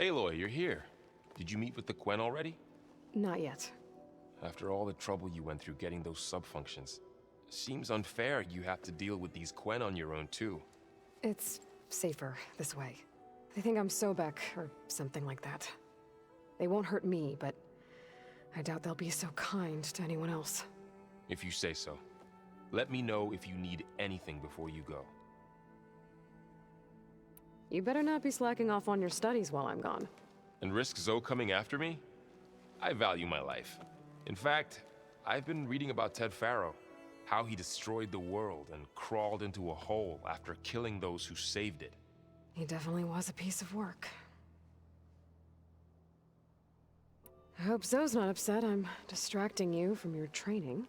Aloy, you're here. Did you meet with the Quen already? Not yet. After all the trouble you went through getting those subfunctions, seems unfair you have to deal with these Quen on your own too. It's safer this way. They think I'm Sobek, or something like that. They won't hurt me, but I doubt they'll be so kind to anyone else. If you say so. Let me know if you need anything before you go. You better not be slacking off on your studies while I'm gone. And risk Zoe coming after me? I value my life. In fact, I've been reading about Ted Faro. How he destroyed the world and crawled into a hole after killing those who saved it. He definitely was a piece of work. I hope Zoe's not upset I'm distracting you from your training.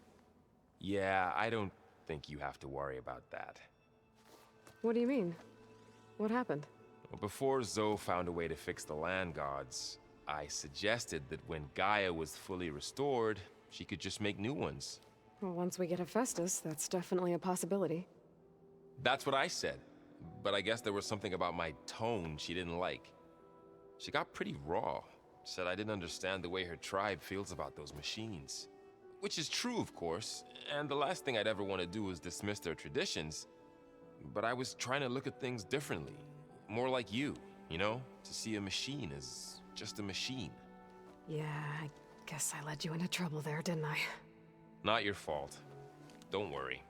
Yeah, I don't think you have to worry about that. What do you mean? What happened? Before Zoe found a way to fix the land gods, I suggested that when Gaia was fully restored, she could just make new ones. Well, once we get Hephaestus, that's definitely a possibility. That's what I said, but I guess there was something about my tone she didn't like. She got pretty raw, said I didn't understand the way her tribe feels about those machines. Which is true, of course, and the last thing I'd ever want to do is dismiss their traditions. But I was trying to look at things differently. More like you know? To see a machine as just a machine. Yeah, I guess I led you into trouble there, didn't I? Not your fault. Don't worry.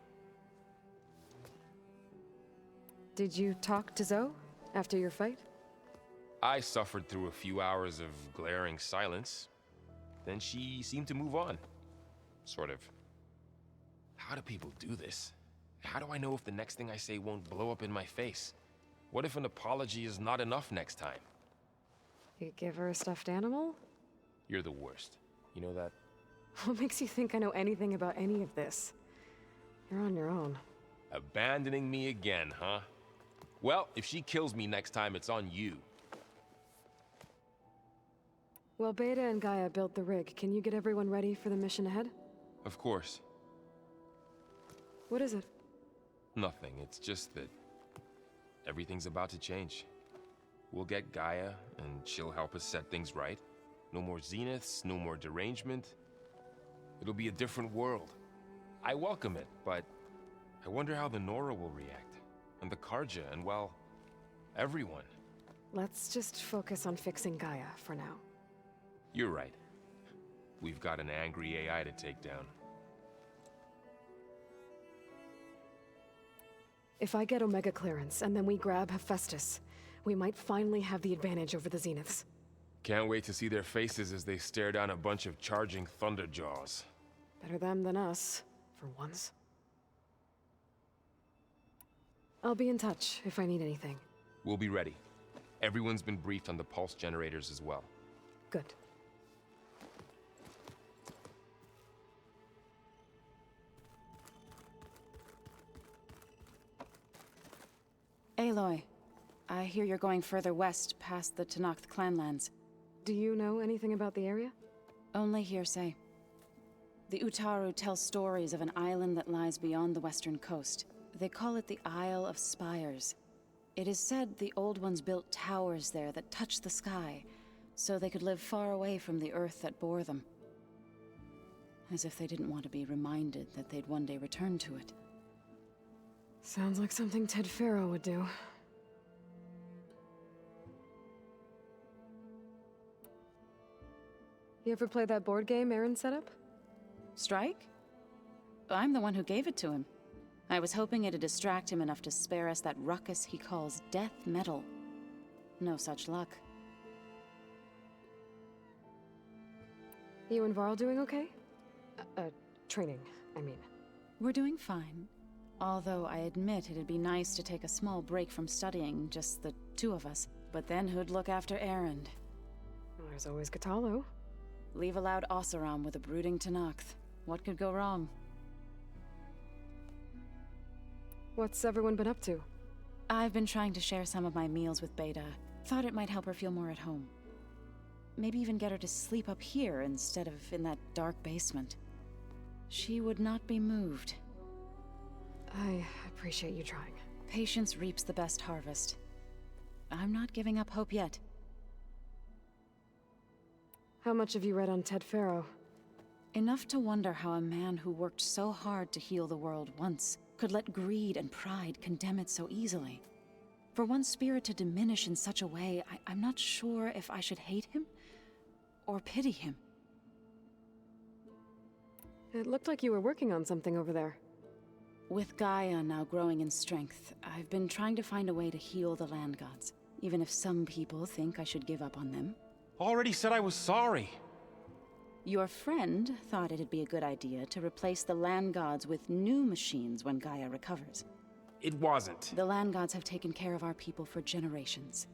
Did you talk to Zoe after your fight? I suffered through a few hours of glaring silence. Then she seemed to move on. Sort of. How do people do this? How do I know if the next thing I say won't blow up in my face? What if an apology is not enough next time? You give her a stuffed animal? You're the worst. You know that? What makes you think I know anything about any of this? You're on your own. Abandoning me again, huh? Well, if she kills me next time, it's on you. Well, Beta and Gaia built the rig. Can you get everyone ready for the mission ahead? Of course. What is it? Nothing. It's just that everything's about to change. We'll get Gaia, and she'll help us set things right. No more zeniths, no more derangement. It'll be a different world. I welcome it, but I wonder how the Nora will react. And the Carja, and well, everyone. Let's just focus on fixing Gaia for now. You're right. We've got an angry AI to take down. If I get Omega clearance, and then we grab Hephaestus, we might finally have the advantage over the Zeniths. Can't wait to see their faces as they stare down a bunch of charging Thunderjaws. Better them than us, for once. I'll be in touch if I need anything. We'll be ready. Everyone's been briefed on the pulse generators as well. Good. Aloy, I hear you're going further west past the Tenakth clanlands. Do you know anything about the area? Only hearsay. The Utaru tell stories of an island that lies beyond the western coast. They call it the Isle of Spires. It is said the Old Ones built towers there that touch the sky, so they could live far away from the earth that bore them. As if they didn't want to be reminded that they'd one day return to it. Sounds like something Ted Faro would do. You ever play that board game Aaron set up? Strike? I'm the one who gave it to him. I was hoping it'd distract him enough to spare us that ruckus he calls death metal. No such luck. You and Varl doing okay? Training, I mean. We're doing fine. Although I admit it'd be nice to take a small break from studying, just the two of us. But then who'd look after Erend? Well, there's always Kotallo. Leave a loud Oseram with a brooding Tenakth. What could go wrong? What's everyone been up to? I've been trying to share some of my meals with Beta. Thought it might help her feel more at home. Maybe even get her to sleep up here instead of in that dark basement. She would not be moved. I appreciate you trying. Patience reaps the best harvest. I'm not giving up hope yet. How much have you read on Ted Faro? Enough to wonder how a man who worked so hard to heal the world once could let greed and pride condemn it so easily. For one's spirit to diminish in such a way, I'm not sure if I should hate him or pity him. It looked like you were working on something over there. With Gaia now growing in strength, I've been trying to find a way to heal the land gods, even if some people think I should give up on them. Already said I was sorry. Your friend thought it'd be a good idea to replace the land gods with new machines when Gaia recovers. It wasn't. The land gods have taken care of our people for generations.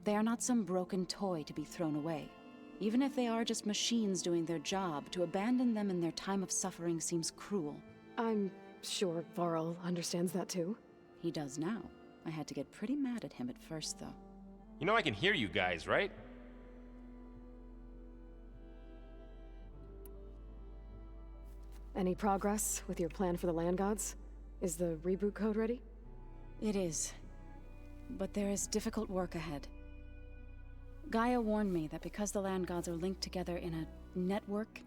They are not some broken toy to be thrown away. Even if they are just machines doing their job, to abandon them in their time of suffering seems cruel. I'm sure Varl understands that too. He does now. I had to get pretty mad at him at first, though. You know I can hear you guys, right? Any progress with your plan for the land gods? Is the reboot code ready? It is. But there is difficult work ahead. Gaia warned me that because the land gods are linked together in a network,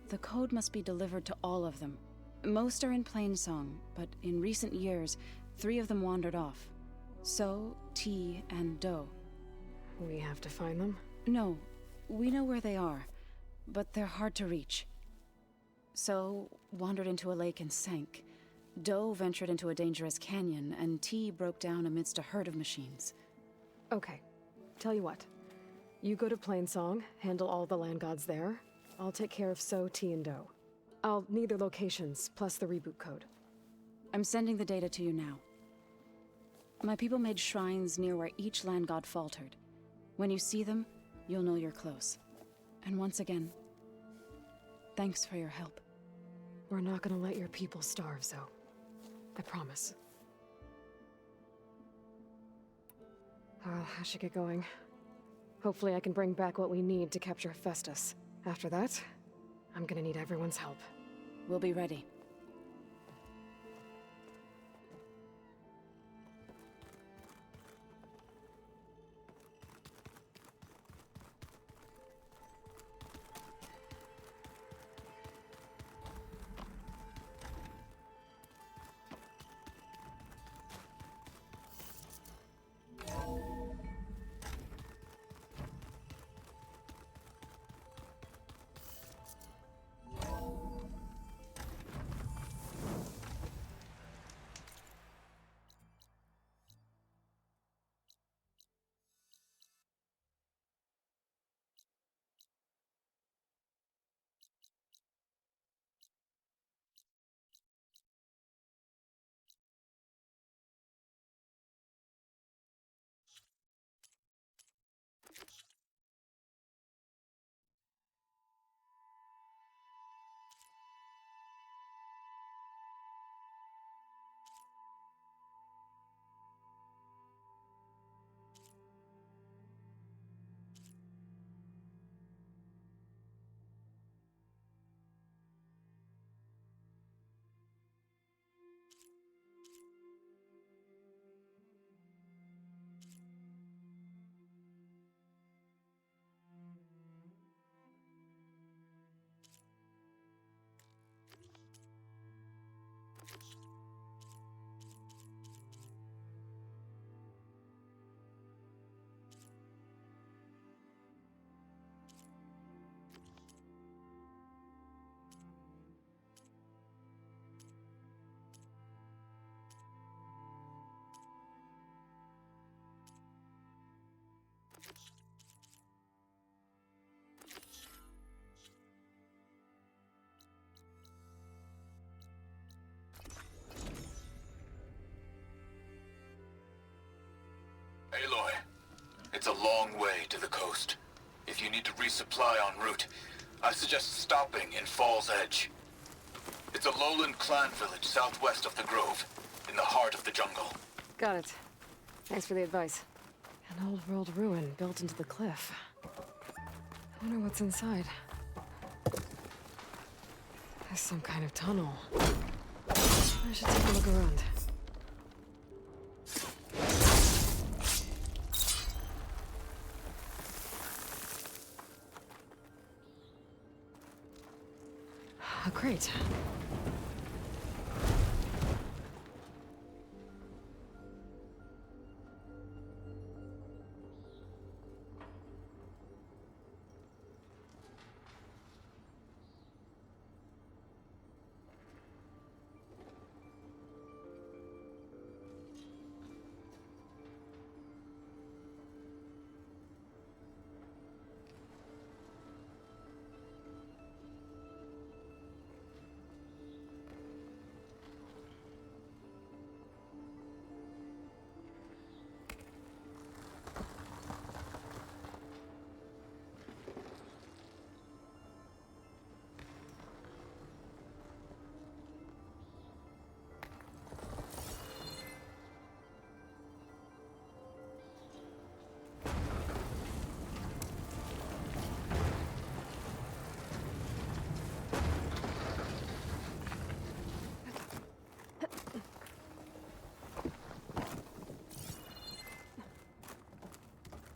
the code must be delivered to all of them. Most are in Plainsong, but in recent years, 3 of them wandered off. So, T, and Do. We have to find them? No, we know where they are, but they're hard to reach. So, wandered into a lake and sank. Do ventured into a dangerous canyon, and T broke down amidst a herd of machines. Okay. Tell you what. You go to Plainsong, handle all the land gods there. I'll take care of So, T, and Do. I'll need their locations, plus the reboot code. I'm sending the data to you now. My people made shrines near where each land god faltered. When you see them, you'll know you're close. And once again, thanks for your help. We're not gonna let your people starve, Zoe. I promise. I should get going. Hopefully I can bring back what we need to capture Festus. After that, I'm gonna need everyone's help. We'll be ready. Aloy, it's a long way to the coast. If you need to resupply en route, I suggest stopping in Fall's Edge. It's a lowland clan village southwest of the Grove, in the heart of the jungle. Got it. Thanks for the advice. An old world ruin built into the cliff. I wonder what's inside. There's some kind of tunnel. I should take a look around. Oh, great.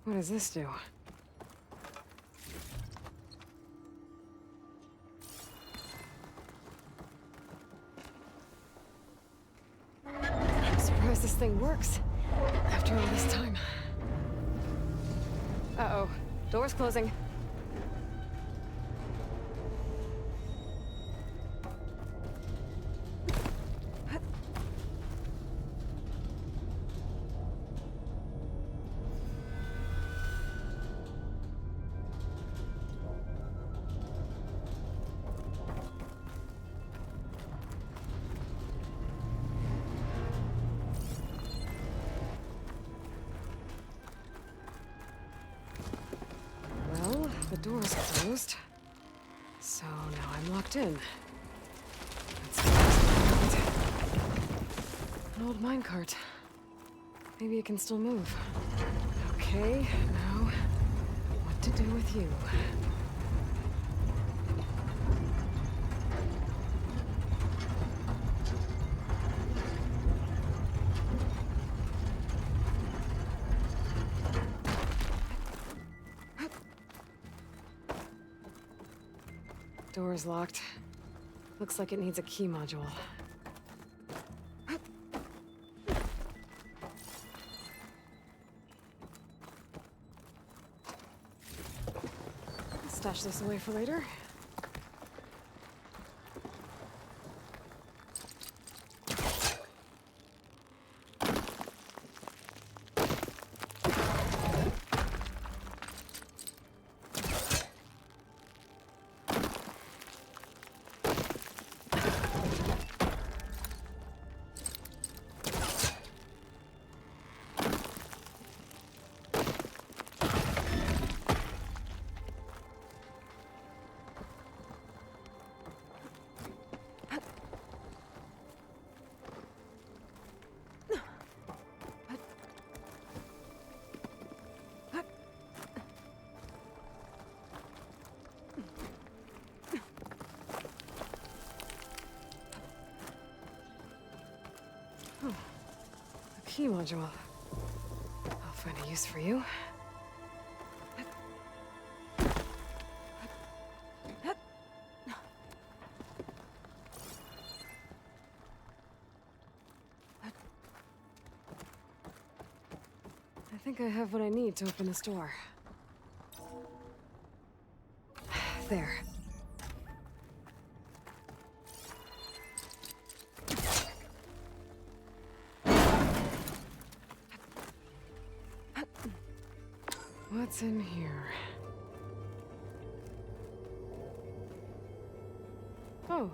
What does this do? I'm surprised this thing works. After all this time. Uh-oh. Door's closing. Well, the door's closed. So now I'm locked in. That's an old minecart. Maybe it can still move. Okay, now what to do with you? Door's locked. Looks like it needs a key module. Stash this away for later. Key module. I'll find a use for you. I think I have what I need to open this door. There. What's in here? Oh.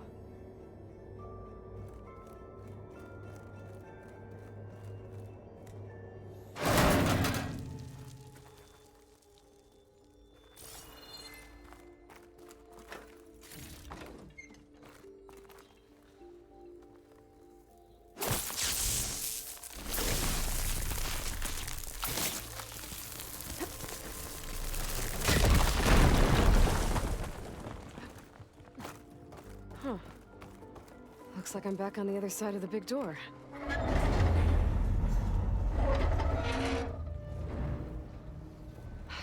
Huh. Looks like I'm back on the other side of the big door.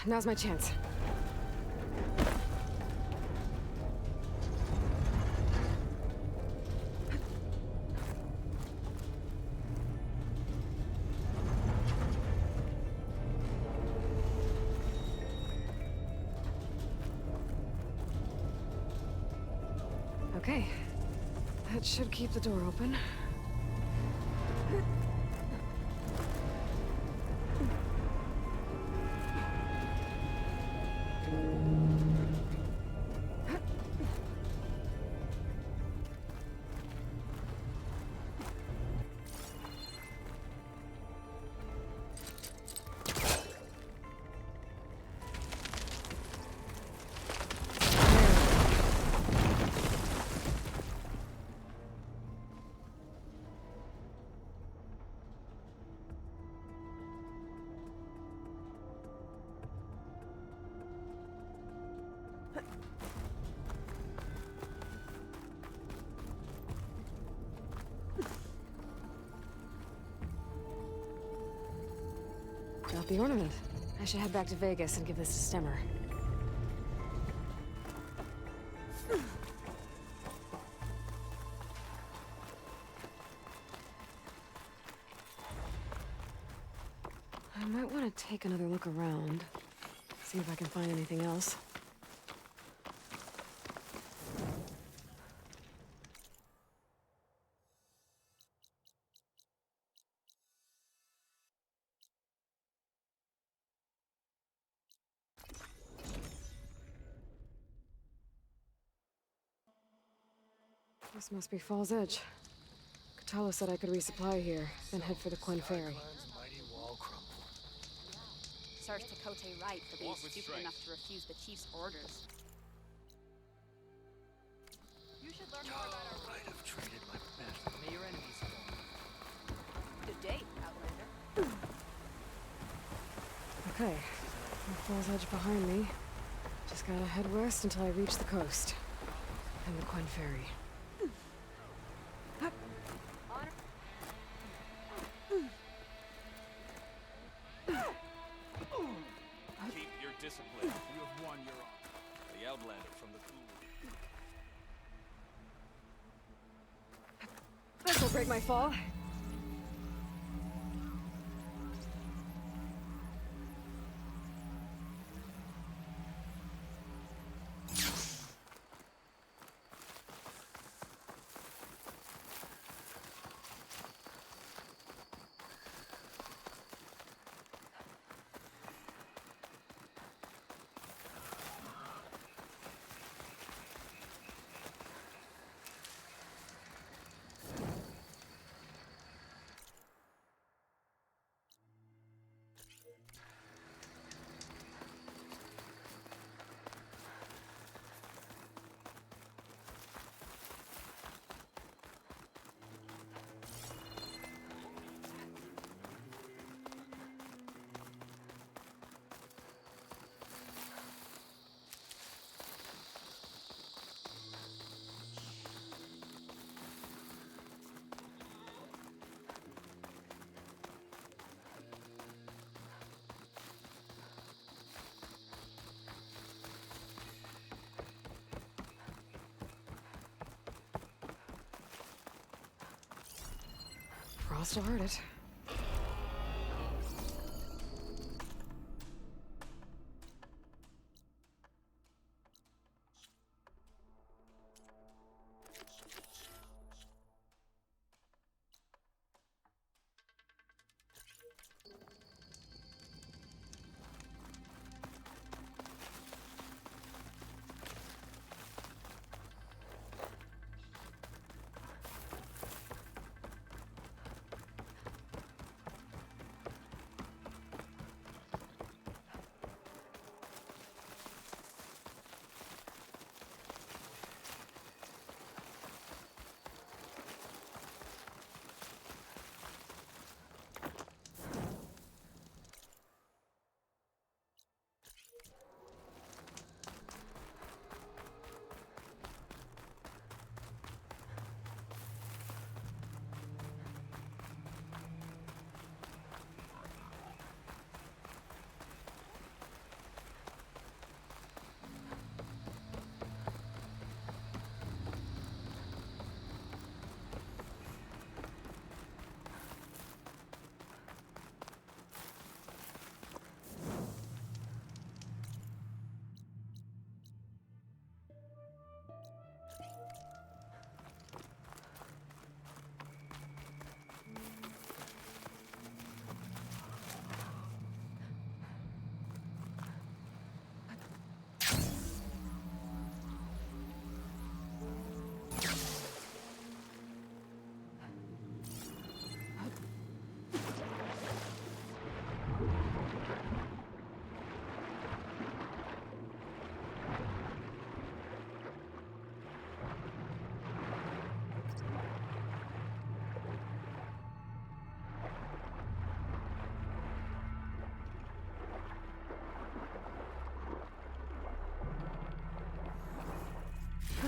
Now's my chance. Okay. That should keep the door open. Got the ornament. I should head back to Vegas and give this to Stemmer. I might want to take another look around. See if I can find anything else. This must be Fall's Edge. Katala said I could resupply here, then head for the Quen Ferry. Mighty wall crumble. Serves Tekote right for being stupid enough to refuse the chief's orders. You should learn more about our I'd have traded my best. May your enemies fall. Good day, Outlander. Okay, with Fall's Edge behind me. Just gotta head west until I reach the coast. And the Quen Ferry. Keep your discipline. You have won your honor. The Outlander from the Cool. This'll break my fall. Frost will hurt it.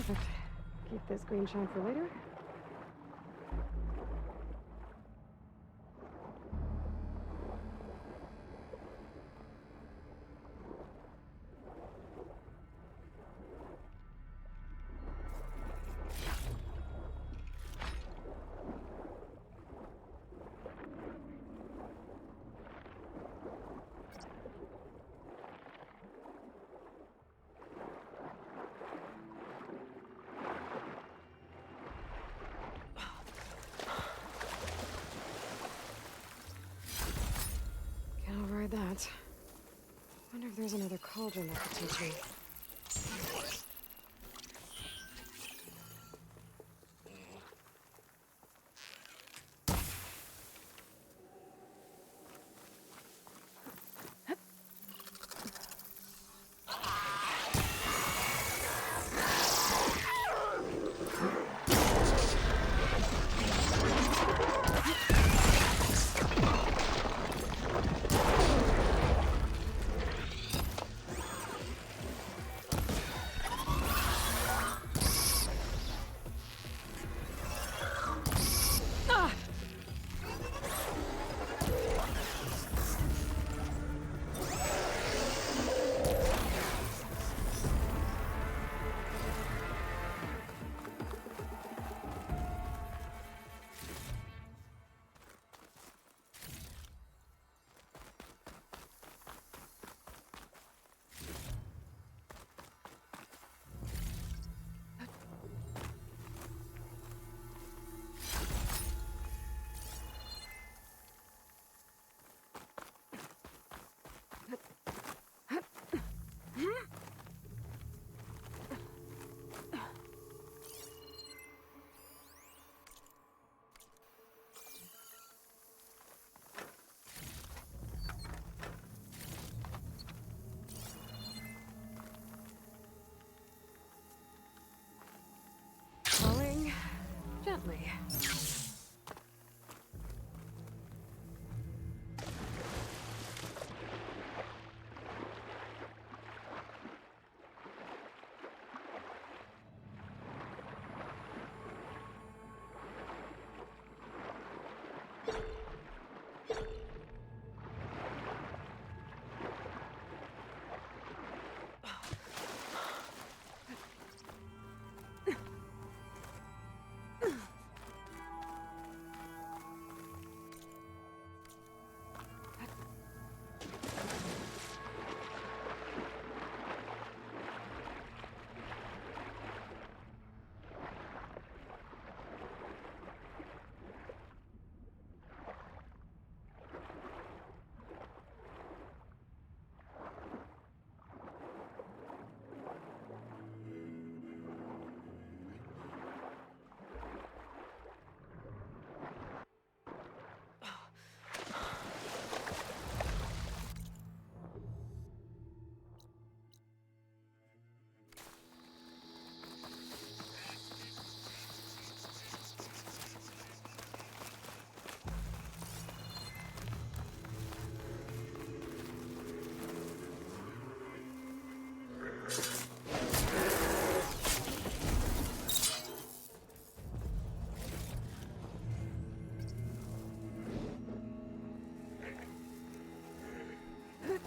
Perfect. Keep this green shine for later. Can't override that. Wonder if there's another cauldron that could teach me. Falling gently.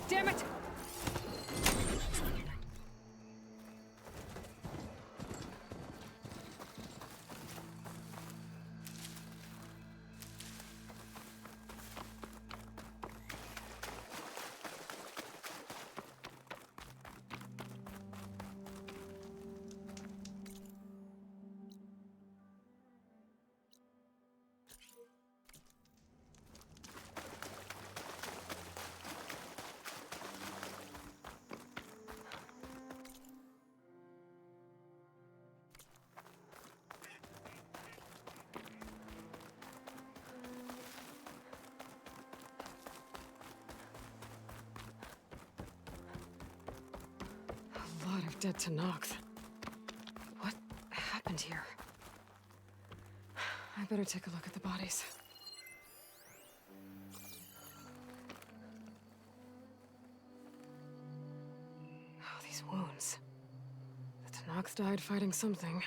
Damn it! A lot of dead Tanox. What happened here? I better take a look at the bodies. Oh, these wounds. The Nox died fighting something.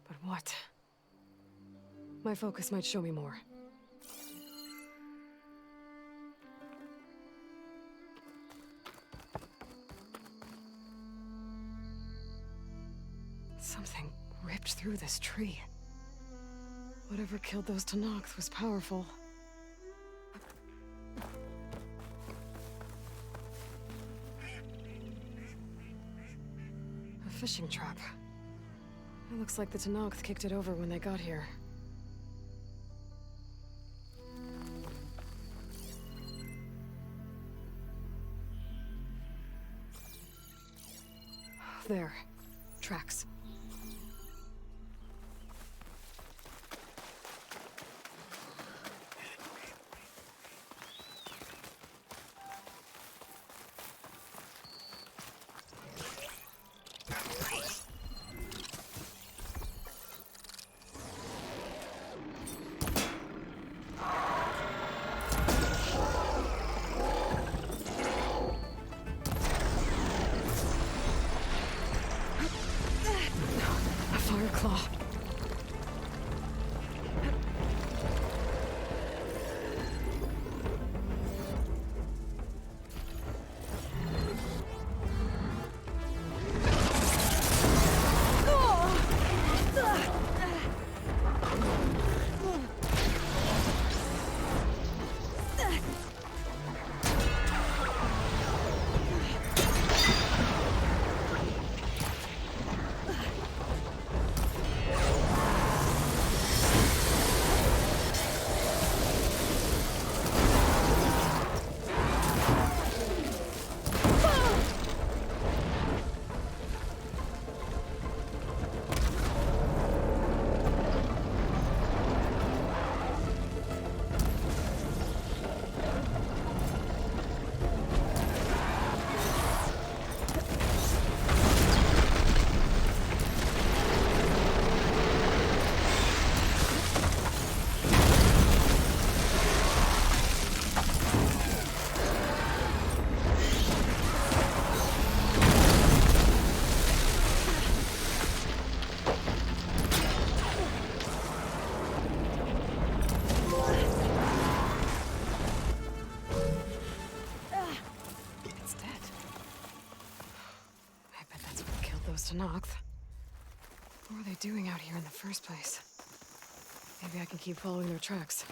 But what? My focus might show me more. Something ripped through this tree. Whatever killed those Tenakth was powerful. A fishing trap. It looks like the Tenakth kicked it over when they got here. There. Tracks. A fire claw. It's dead. I bet that's what killed those Tenakth. What were they doing out here in the first place? Maybe I can keep following their tracks.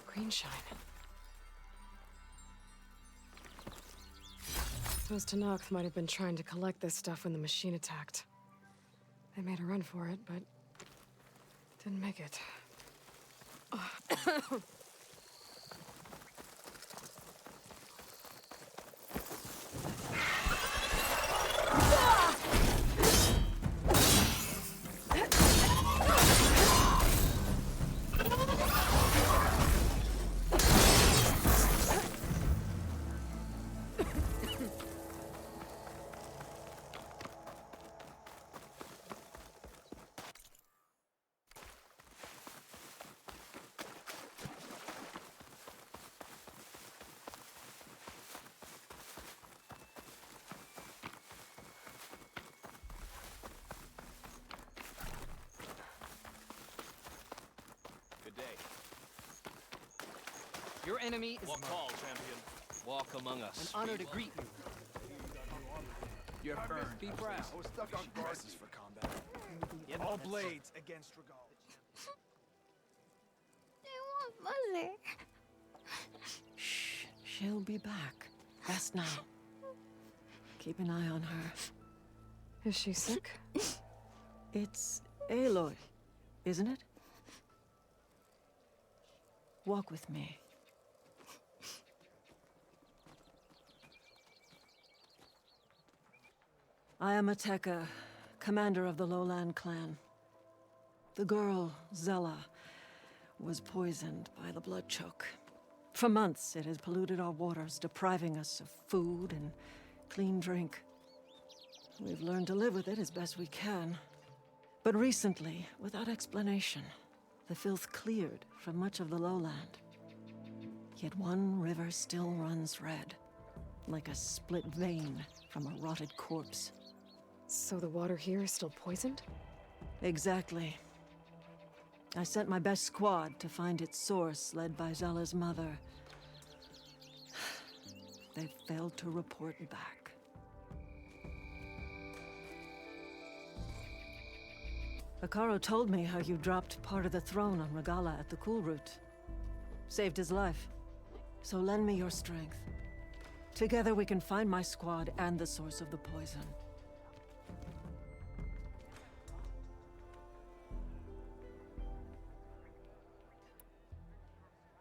Green shine. Those Tenakth might have been trying to collect this stuff when the machine attacked. They made a run for it, but didn't make it. Good day. Your enemy is What mine. call, champion? Walk among An us. honor to greet you. You're burned. Be proud. I was stuck on guards for combat. Yep, All that's blades against Regal. I want Mother. Shh. She'll be back. Rest now. Keep an eye on her. Is she sick? It's Aloy, isn't it? Walk with me. I am Ateka, commander of the Lowland clan. The girl, Zella, was poisoned by the blood choke. For months, it has polluted our waters, depriving us of food and clean drink. We've learned to live with it as best we can. But recently, without explanation, the filth cleared from much of the lowland. Yet one river still runs red, like a split vein from a rotted corpse. So the water here is still poisoned? Exactly. I sent my best squad to find its source, led by Zella's mother. They failed to report back. Hekarro told me how you dropped part of the throne on Regalla at the Cool Route. Saved his life. So lend me your strength. Together we can find my squad and the source of the poison.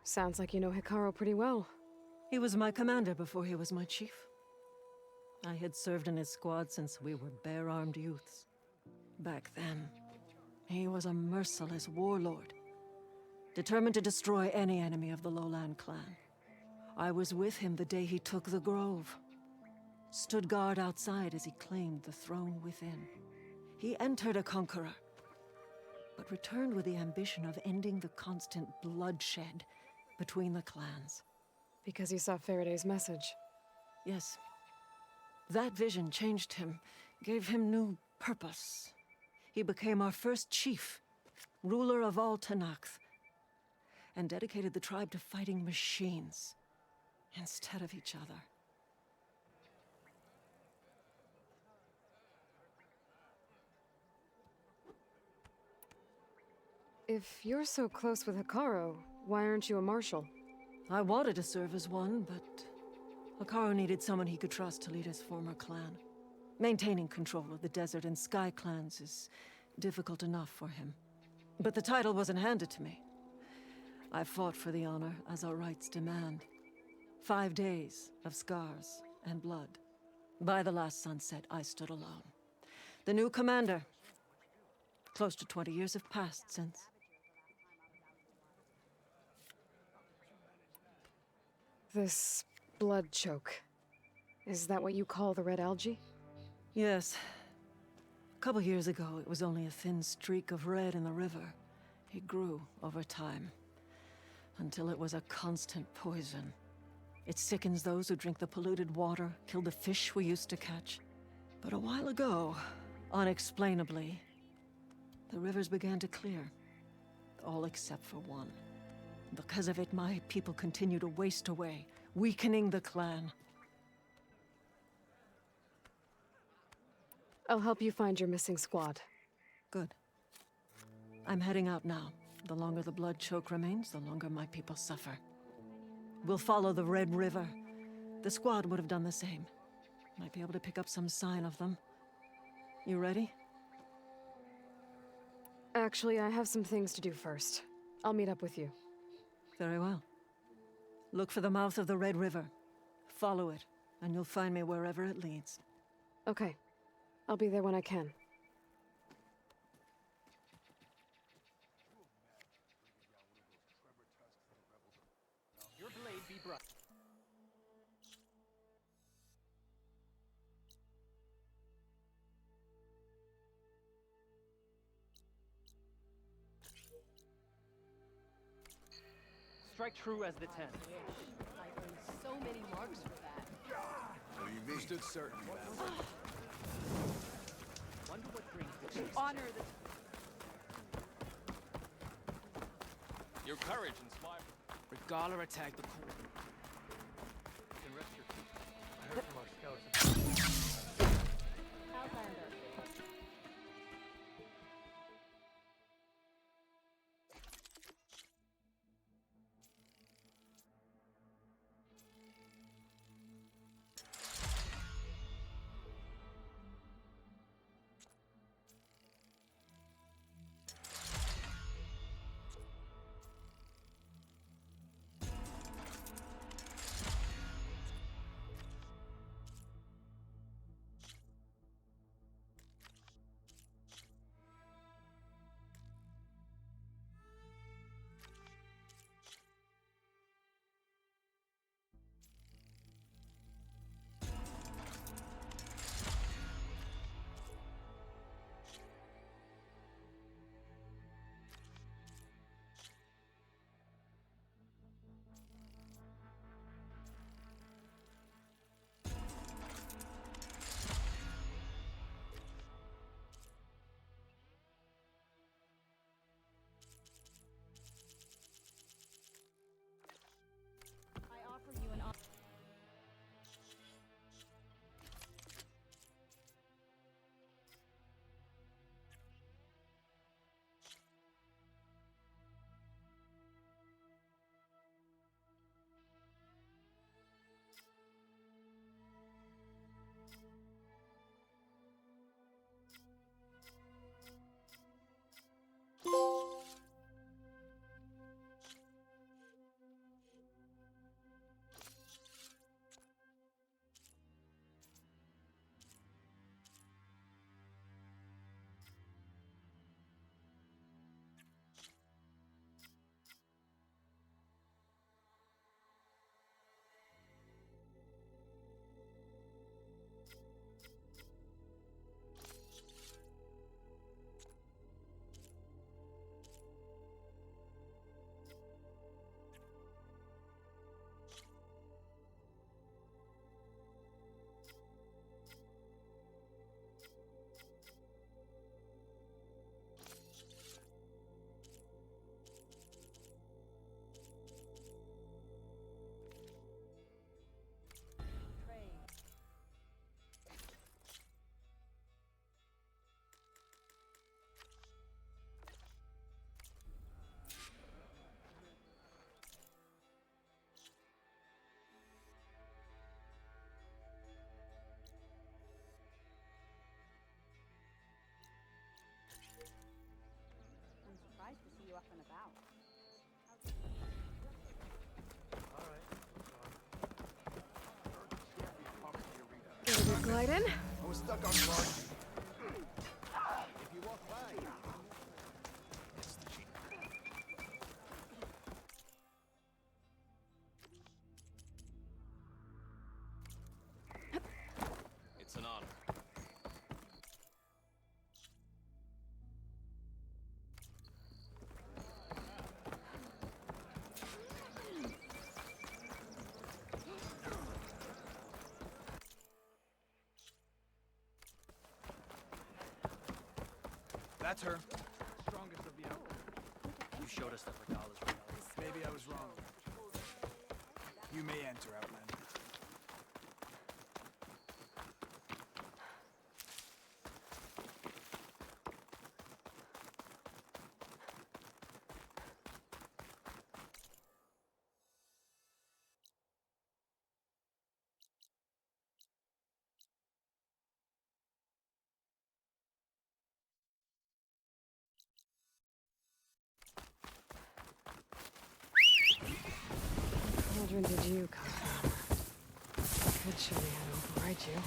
Sounds like you know Hekarro pretty well. He was my commander before he was my chief. I had served in his squad since we were bare-armed youths. Back then, he was a merciless warlord, determined to destroy any enemy of the Lowland clan. I was with him the day he took the Grove, stood guard outside as he claimed the throne within. He entered a conqueror, but returned with the ambition of ending the constant bloodshed between the clans. Because he saw Faraday's message. Yes. That vision changed him, gave him new purpose. He became our first chief, ruler of all Tenakth, and dedicated the tribe to fighting machines instead of each other. If you're so close with Hekarro, why aren't you a marshal? I wanted to serve as one, but Hekarro needed someone he could trust to lead his former clan. Maintaining control of the Desert and Sky clans is difficult enough for him. But the title wasn't handed to me. I fought for the honor, as our rights demand. 5 days of scars and blood. By the last sunset, I stood alone. The new commander. Close to 20 years have passed since. This blood choke. Is that what you call the red algae? Yes. A couple years ago, it was only a thin streak of red in the river. It grew over time, until it was a constant poison. It sickens those who drink the polluted water, killed the fish we used to catch. But a while ago, unexplainably, the rivers began to clear. All except for one. Because of it, my people continue to waste away, weakening the clan. I'll help you find your missing squad. Good. I'm heading out now. The longer the blood choke remains, the longer my people suffer. We'll follow the Red River. The squad would have done the same. Might be able to pick up some sign of them. You ready? Actually, I have some things to do first. I'll meet up with you. Very well. Look for the mouth of the Red River. Follow it, and you'll find me wherever it leads. Okay. I'll be there when I can. Your blade be bright. Strike true as the 10. I earned so many marks for that. What do you mean? Stood certain, Wonder what brings the chase. Honor the... Your courage inspires. Regala attacked the core. You can rest your feet. I heard from our scouts. Outlander. Glide in. I was stuck on guard. If you walk by, it's the cheap. It's an honor. That's her. Strongest of the outfit. You showed us that Regala's rebellious. Maybe I was wrong. You may enter, Outlander. Children, did you come from? Could show me how to override you.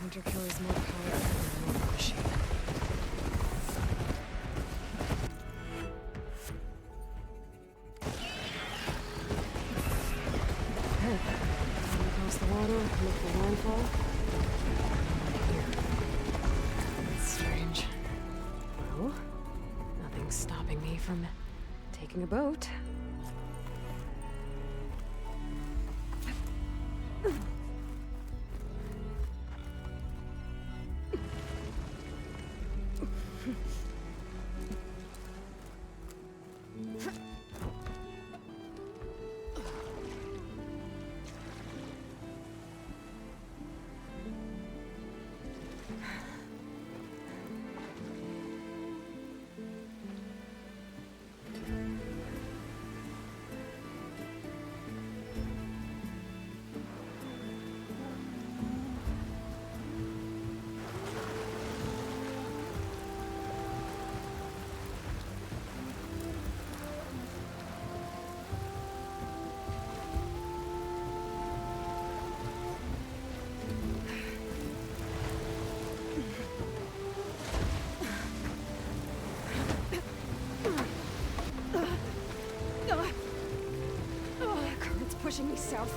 Hunter killer's more powerful than a war machine. Okay. Come across the water, look for landfall. Here. That's strange. Well, nothing's stopping me from taking a boat. Pushing me south.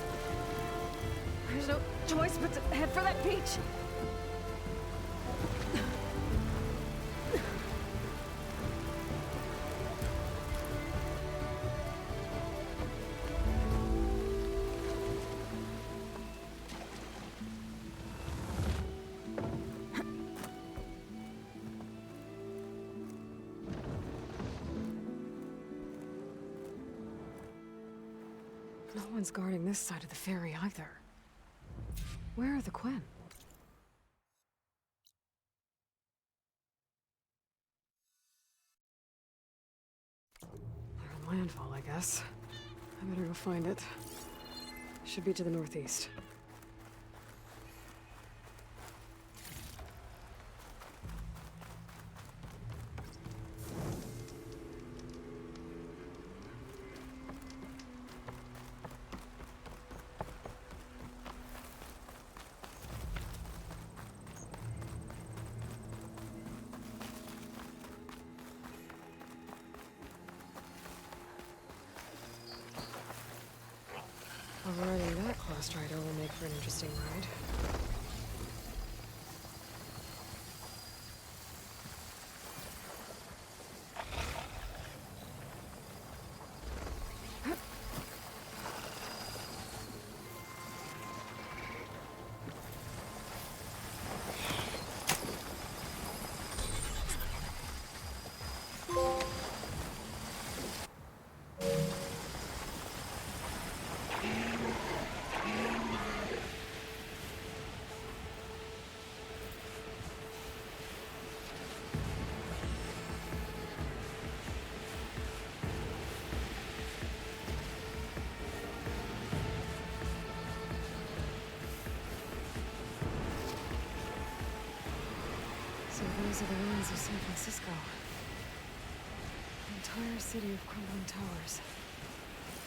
There's no choice but to head for that beach. No one's guarding this side of the ferry either. Where are the Quen? They're on landfall, I guess. I better go find it. Should be to the northeast. Fast Rider will make for an interesting ride. So those are the ruins of San Francisco. The entire city of crumbling towers.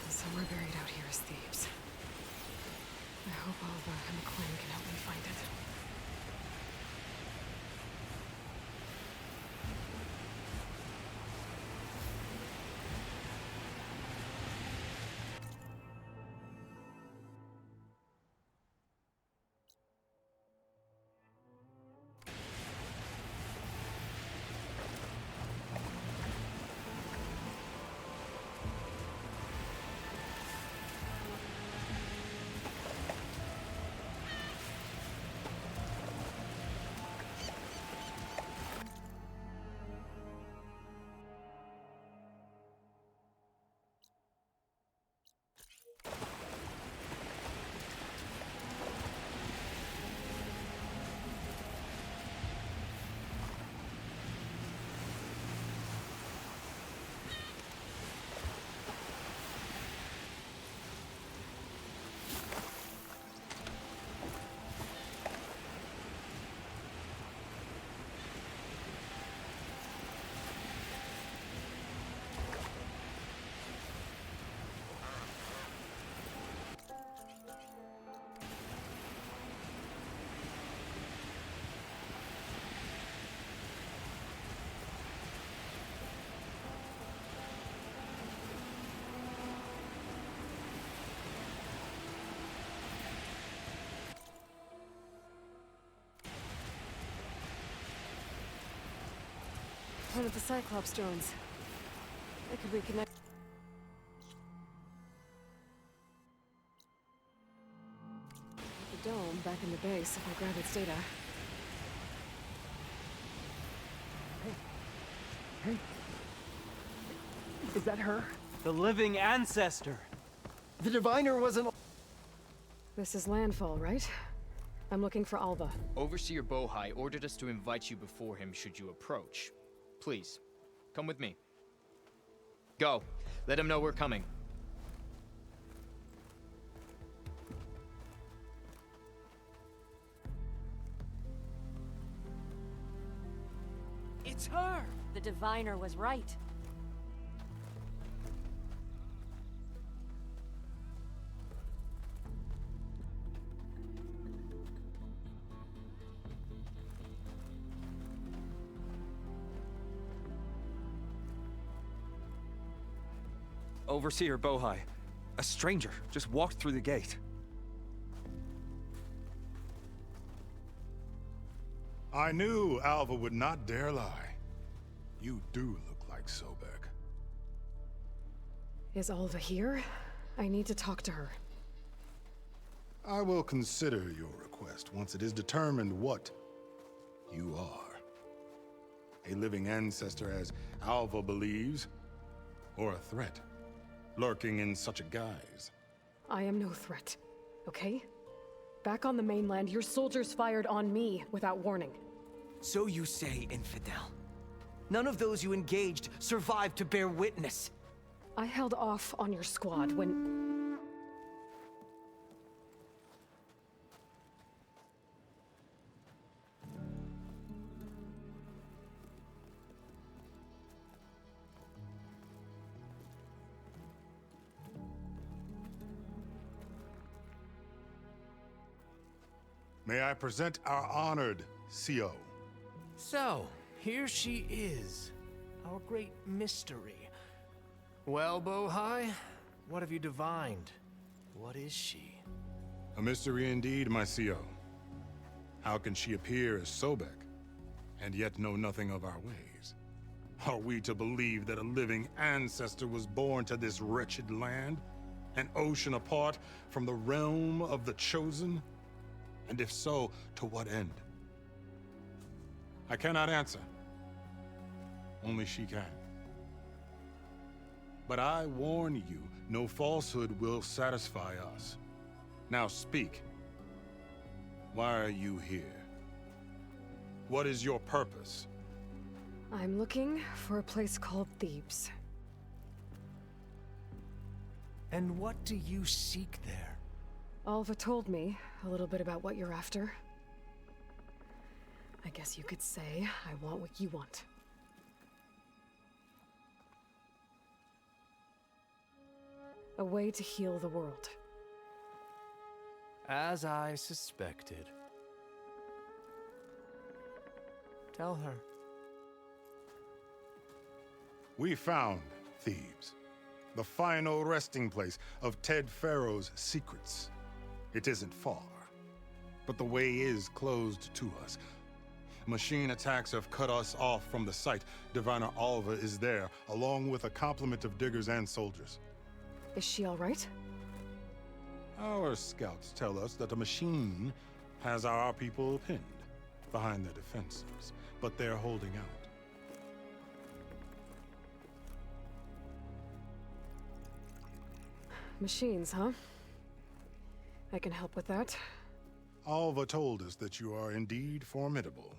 And somewhere buried out here is Thebes. I hope Alva and McClane can help me find it. One of the Cyclops drones. I could reconnect. The dome back in the base if I grab its data. Hey. Is that her? The living ancestor! The diviner wasn't... This is Landfall, right? I'm looking for Alva. Overseer Bohai ordered us to invite you before him should you approach. Please, come with me. Go. Let him know we're coming. It's her! The diviner was right. Overseer Bohai. A stranger just walked through the gate. I knew Alva would not dare lie. You do look like Sobek. Is Alva here? I need to talk to her. I will consider your request once it is determined what you are. A living ancestor, as Alva believes, or a threat, lurking in such a guise. I am no threat, okay? Back on the mainland, your soldiers fired on me without warning. So you say, Infidel. None of those you engaged survived to bear witness. I held off on your squad when... May I present our honored CO. So, here she is. Our great mystery. Well, Bohai, what have you divined? What is she? A mystery indeed, my CO. How can she appear as Sobek, and yet know nothing of our ways? Are we to believe that a living ancestor was born to this wretched land, an ocean apart from the realm of the Chosen? And if so, to what end? I cannot answer. Only she can. But I warn you, no falsehood will satisfy us. Now speak. Why are you here? What is your purpose? I'm looking for a place called Thebes. And what do you seek there? Alva told me a little bit about what you're after. I guess you could say I want what you want. A way to heal the world. As I suspected. Tell her. We found Thebes, the final resting place of Ted Pharaoh's secrets. It isn't far, but the way is closed to us. Machine attacks have cut us off from the site. Diviner Alva is there, along with a complement of diggers and soldiers. Is she all right? Our scouts tell us that a machine has our people pinned behind their defenses, but they're holding out. Machines, huh? I can help with that. Alva told us that you are indeed formidable.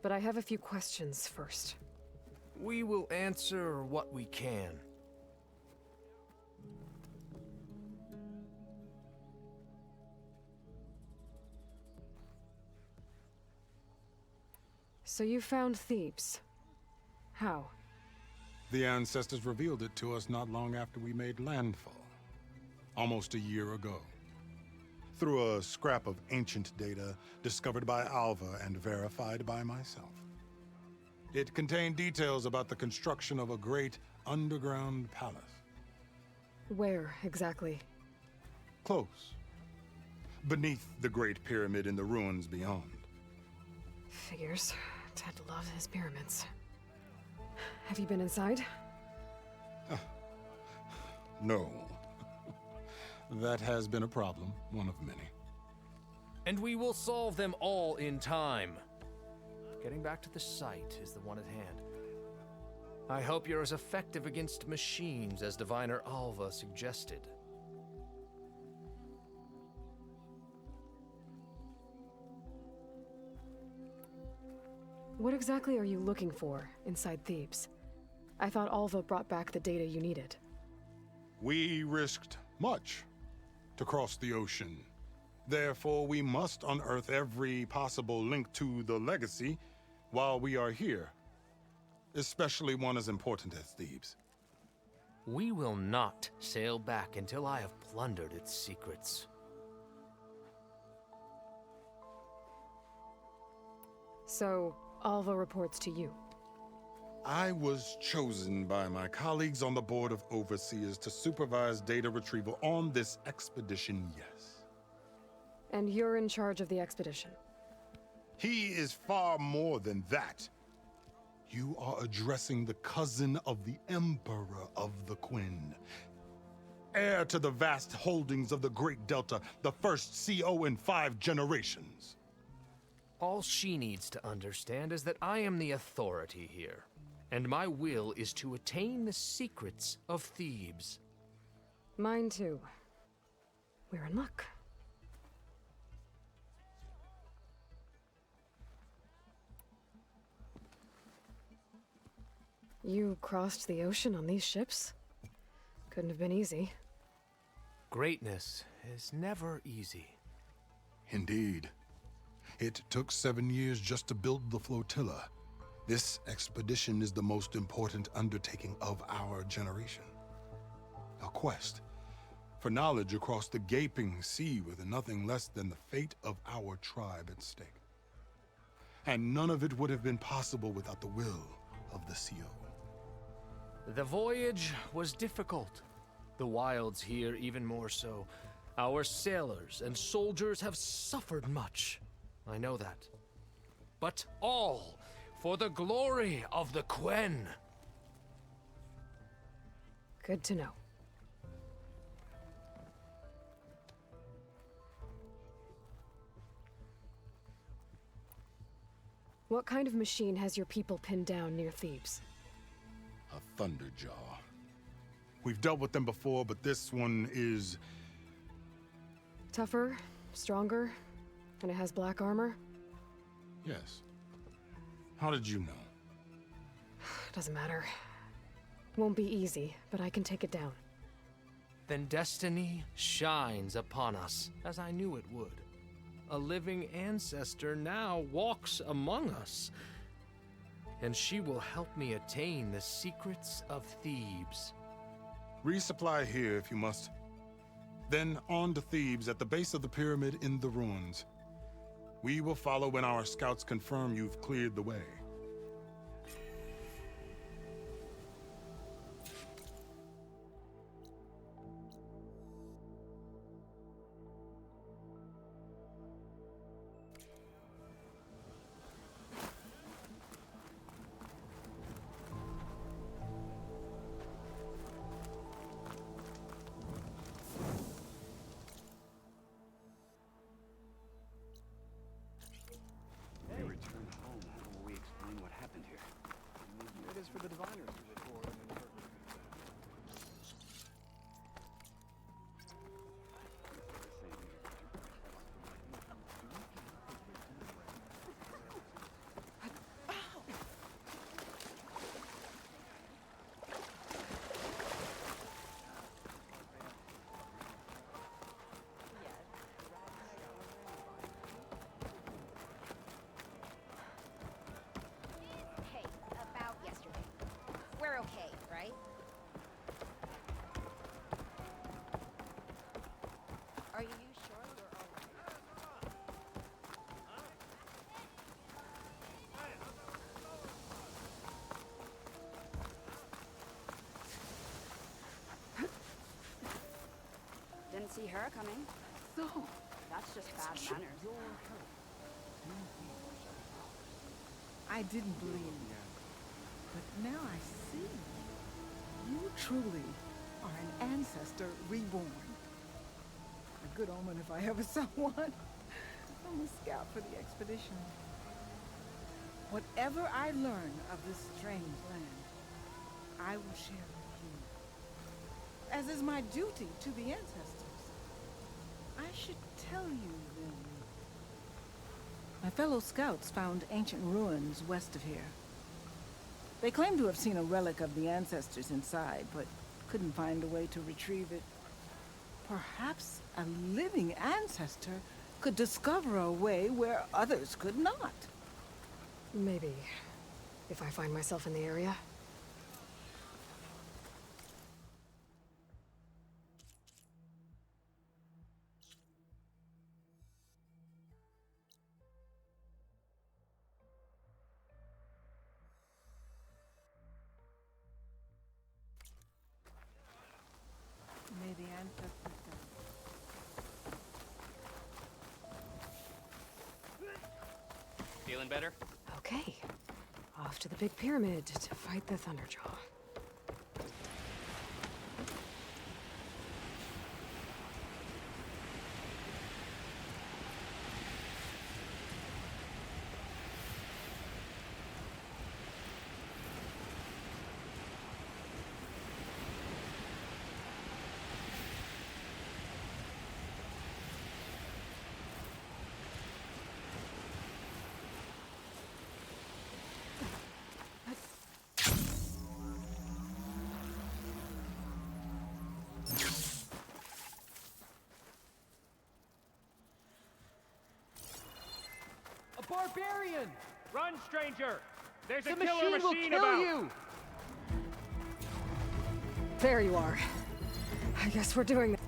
But I have a few questions first. We will answer what we can. So you found Thebes. How? The ancestors revealed it to us not long after we made landfall. Almost a year ago. Through a scrap of ancient data discovered by Alva and verified by myself. It contained details about the construction of a great underground palace. Where, exactly? Close. Beneath the Great Pyramid in the ruins beyond. Figures. Ted loves his pyramids. Have you been inside? No. That has been a problem, one of many. And we will solve them all in time. Getting back to the site is the one at hand. I hope you're as effective against machines as Diviner Alva suggested. What exactly are you looking for inside Thebes? I thought Alva brought back the data you needed. We risked much to cross the ocean. Therefore, we must unearth every possible link to the legacy while we are here. Especially one as important as Thebes. We will not sail back until I have plundered its secrets. So, Alva reports to you. I was chosen by my colleagues on the Board of Overseers to supervise data retrieval on this expedition, yes. And you're in charge of the expedition? He is far more than that. You are addressing the cousin of the Emperor of the Quinn. Heir to the vast holdings of the Great Delta, the first CO in 5 generations. All she needs to understand is that I am the authority here, and my will is to attain the secrets of Thebes. Mine too. We're in luck. You crossed the ocean on these ships? Couldn't have been easy. Greatness is never easy. Indeed. It took 7 years just to build the flotilla. This expedition is the most important undertaking of our generation. A quest for knowledge across the gaping sea with nothing less than the fate of our tribe at stake. And none of it would have been possible without the will of the CO. The voyage was difficult, The wilds here even more so. Our sailors and soldiers have suffered much. I know that. But all for the glory of the Quen. Good to know. What kind of machine has your people pinned down near Thebes? A Thunderjaw. We've dealt with them before, but this one is... Tougher, stronger, and it has black armor? Yes. How did you know? Doesn't matter. Won't be easy, but I can take it down. Then destiny shines upon us, as I knew it would. A living ancestor now walks among us, and she will help me attain the secrets of Thebes. Resupply here if you must. Then on to Thebes at the base of the pyramid in the ruins. We will follow when our scouts confirm you've cleared the way. For the diviners to record and interpret. Hey, about yesterday. We're okay, right? Are you sure we're all right? Didn't see her coming. So, That's just bad manners. I didn't believe you. But now I see. You truly are an ancestor reborn. A good omen if I ever saw one. I'm a scout for the expedition. Whatever I learn of this strange land, I will share with you. As is my duty to the ancestors. I should tell you then. My fellow scouts found ancient ruins west of here. They claim to have seen a relic of the ancestors inside, but couldn't find a way to retrieve it. Perhaps a living ancestor could discover a way where others could not. Maybe. If I find myself in the area. May the ancestors Feeling better? Okay. Off to the big pyramid to fight the Thunderjaw. Barbarian! Run, stranger! There's a The killer machine will machine kill about! you! There you are. I guess we're doing this.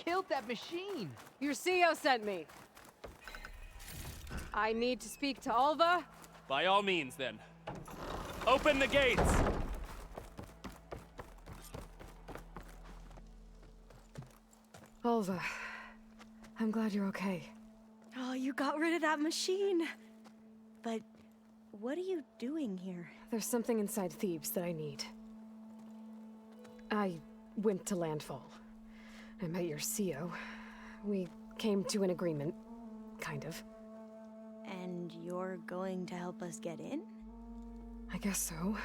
killed that machine? Your CEO sent me. I need to speak to Alva. By all means, then. Open the gates! Alva, I'm glad you're okay. Oh, you got rid of that machine. But what are you doing here? There's something inside Thebes that I need. I went to Landfall. I met your CEO. We came to an agreement, kind of. And you're going to help us get in? I guess so.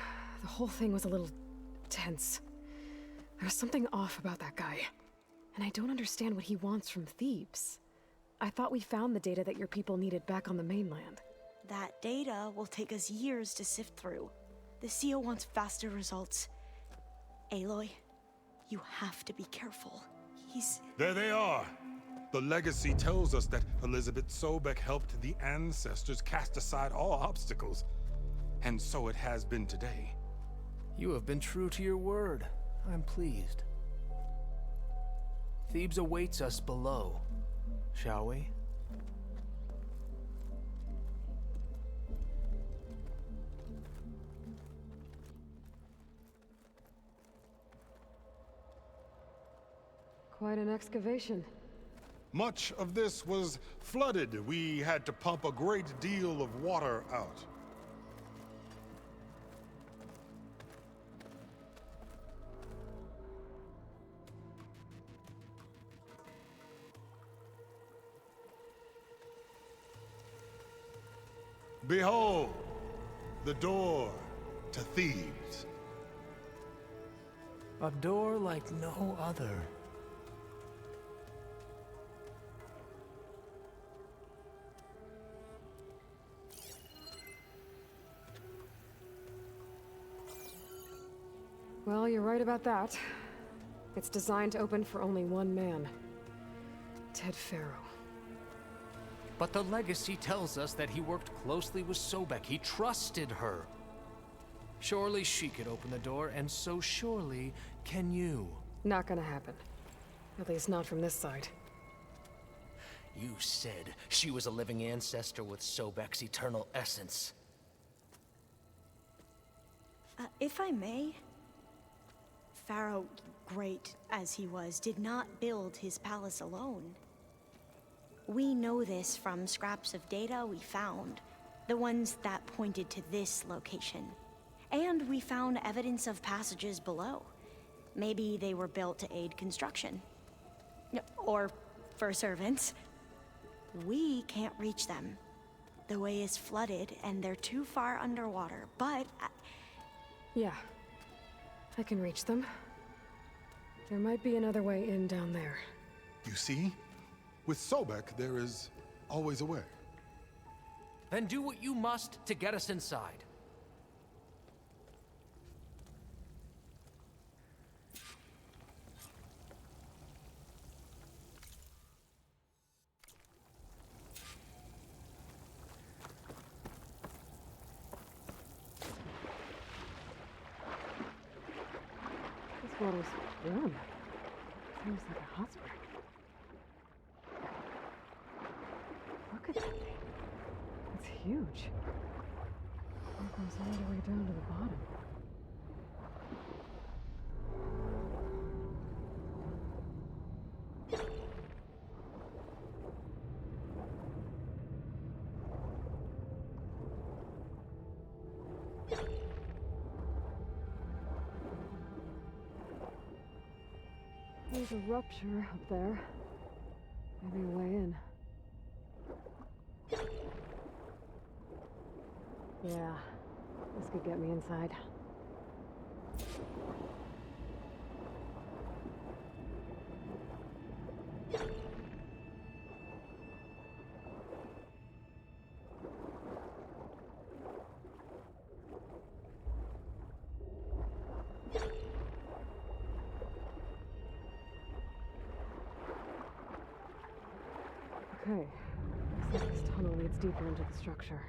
The whole thing was a little tense. There was something off about that guy. And I don't understand what he wants from Thebes. I thought we found the data that your people needed back on the mainland. That data will take us years to sift through. The CEO wants faster results. Aloy, you have to be careful. There they are! The legacy tells us that Elizabeth Sobek helped the ancestors cast aside all obstacles. And so it has been today. You have been true to your word. I'm pleased. Thebes awaits us below. Shall we? Quite an excavation. Much of this was flooded. We had to pump a great deal of water out. Behold, the door to Thebes. A door like no other. Well, you're right about that. It's designed to open for only one man. Ted Faro. But the legacy tells us that he worked closely with Sobek. He trusted her. Surely she could open the door, and so surely can you. Not gonna happen. At least not from this side. You said she was a living ancestor with Sobek's eternal essence. If I may, Pharaoh, great as he was, did not build his palace alone. We know this from scraps of data we found, the ones that pointed to this location. And we found evidence of passages below. Maybe they were built to aid construction. Or for servants. We can't reach them. The way is flooded and they're too far underwater, but... Yeah. I can reach them. There might be another way in down there. You see? With Sobek, there is always a way. Then do what you must to get us inside. This water's warm. Seems like a hot spring. Look at that thing. It's huge. It goes all the way down to the bottom. There's a rupture up there. Maybe a way in. Yeah, this could get me inside. Okay, looks like this tunnel leads deeper into the structure.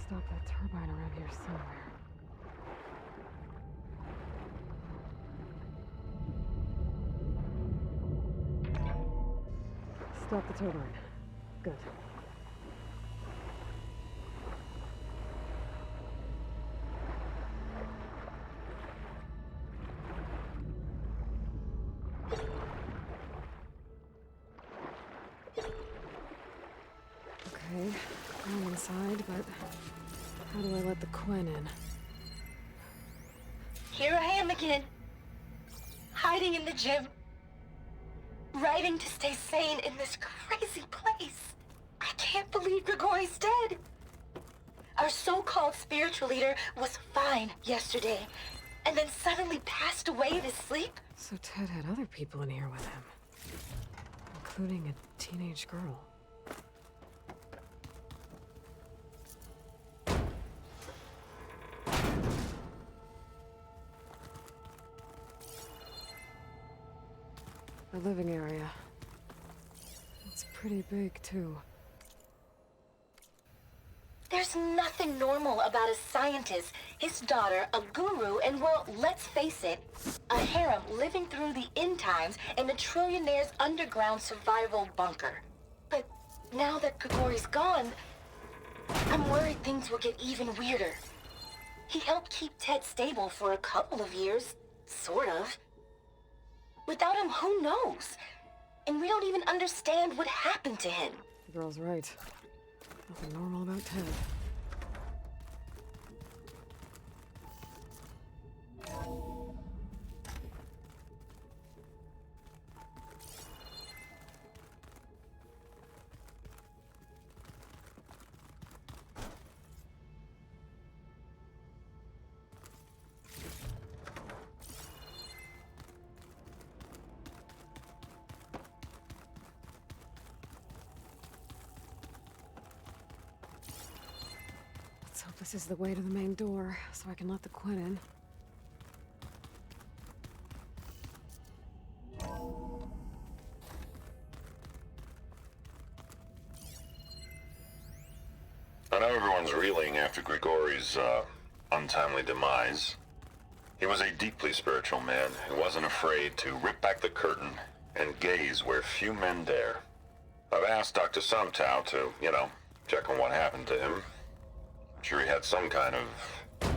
stop that turbine around here somewhere. Stop the turbine. Good. Okay, I'm inside, but how do I let the Quen in? Here I am again. Hiding in the gym. Writing to stay sane in this crazy place. I can't believe Grigori's dead. Our so-called spiritual leader was fine yesterday, and then suddenly passed away in his sleep. So Ted had other people in here with him, including a teenage girl. The living area. It's pretty big, too. There's nothing normal about a scientist, his daughter, a guru, and well, let's face it, a harem living through the end times in a trillionaire's underground survival bunker. But now that Grigori's gone, I'm worried things will get even weirder. He helped keep Ted stable for a couple of years, sort of. Without him, who knows? And we don't even understand what happened to him. The girl's right. Nothing normal about Ted. Let's hope this is the way to the main door, so I can let the Quen in. I know everyone's reeling after Grigori's, untimely demise. He was a deeply spiritual man who wasn't afraid to rip back the curtain and gaze where few men dare. I've asked Dr. Sumtow to, check on what happened to him. I'm sure he had some kind of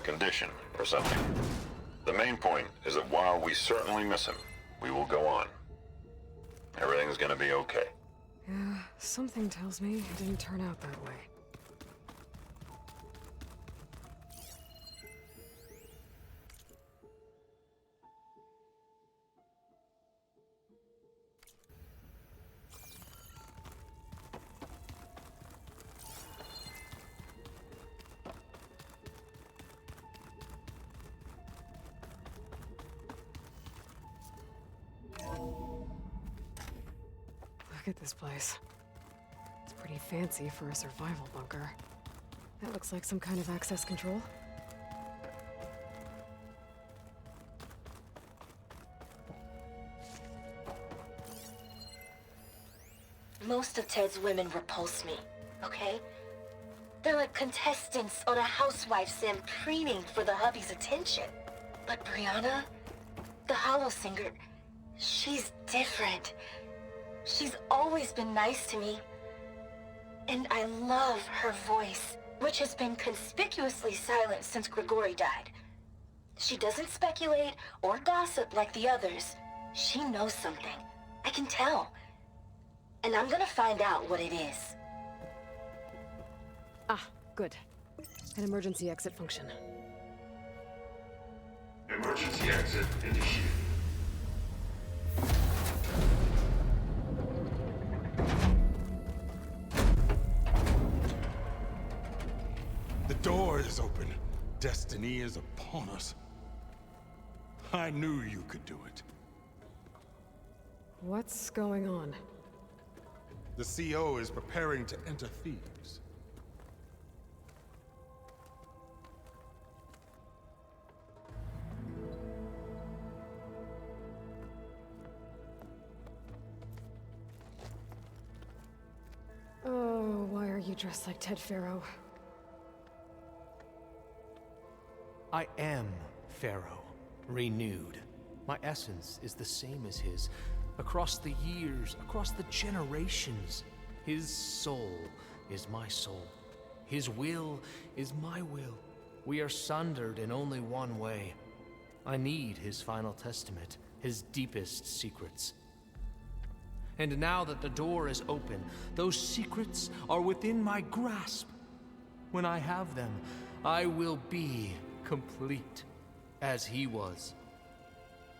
condition or something. The main point is that while we certainly miss him, we will go on. Everything's gonna be okay. Yeah, something tells me it didn't turn out that way. Look at this place. It's pretty fancy for a survival bunker. That looks like some kind of access control. Most of Ted's women repulse me, okay? They're like contestants on a housewife sim preening for the hubby's attention. But Brianna, the Hollow Singer, she's different. She's always been nice to me. And I love her voice, which has been conspicuously silent since Grigori died. She doesn't speculate or gossip like the others. She knows something. I can tell. And I'm gonna find out what it is. Ah, good. An emergency exit function. Emergency exit initiated. The door is open. Destiny is upon us. I knew you could do it. What's going on? The CO is preparing to enter Thebes. Oh, why are you dressed like Ted Faro? I am Pharaoh, renewed. My essence is the same as his. Across the years, across the generations, his soul is my soul. His will is my will. We are sundered in only one way. I need his final testament, his deepest secrets. And now that the door is open, those secrets are within my grasp. When I have them, I will be complete, as he was.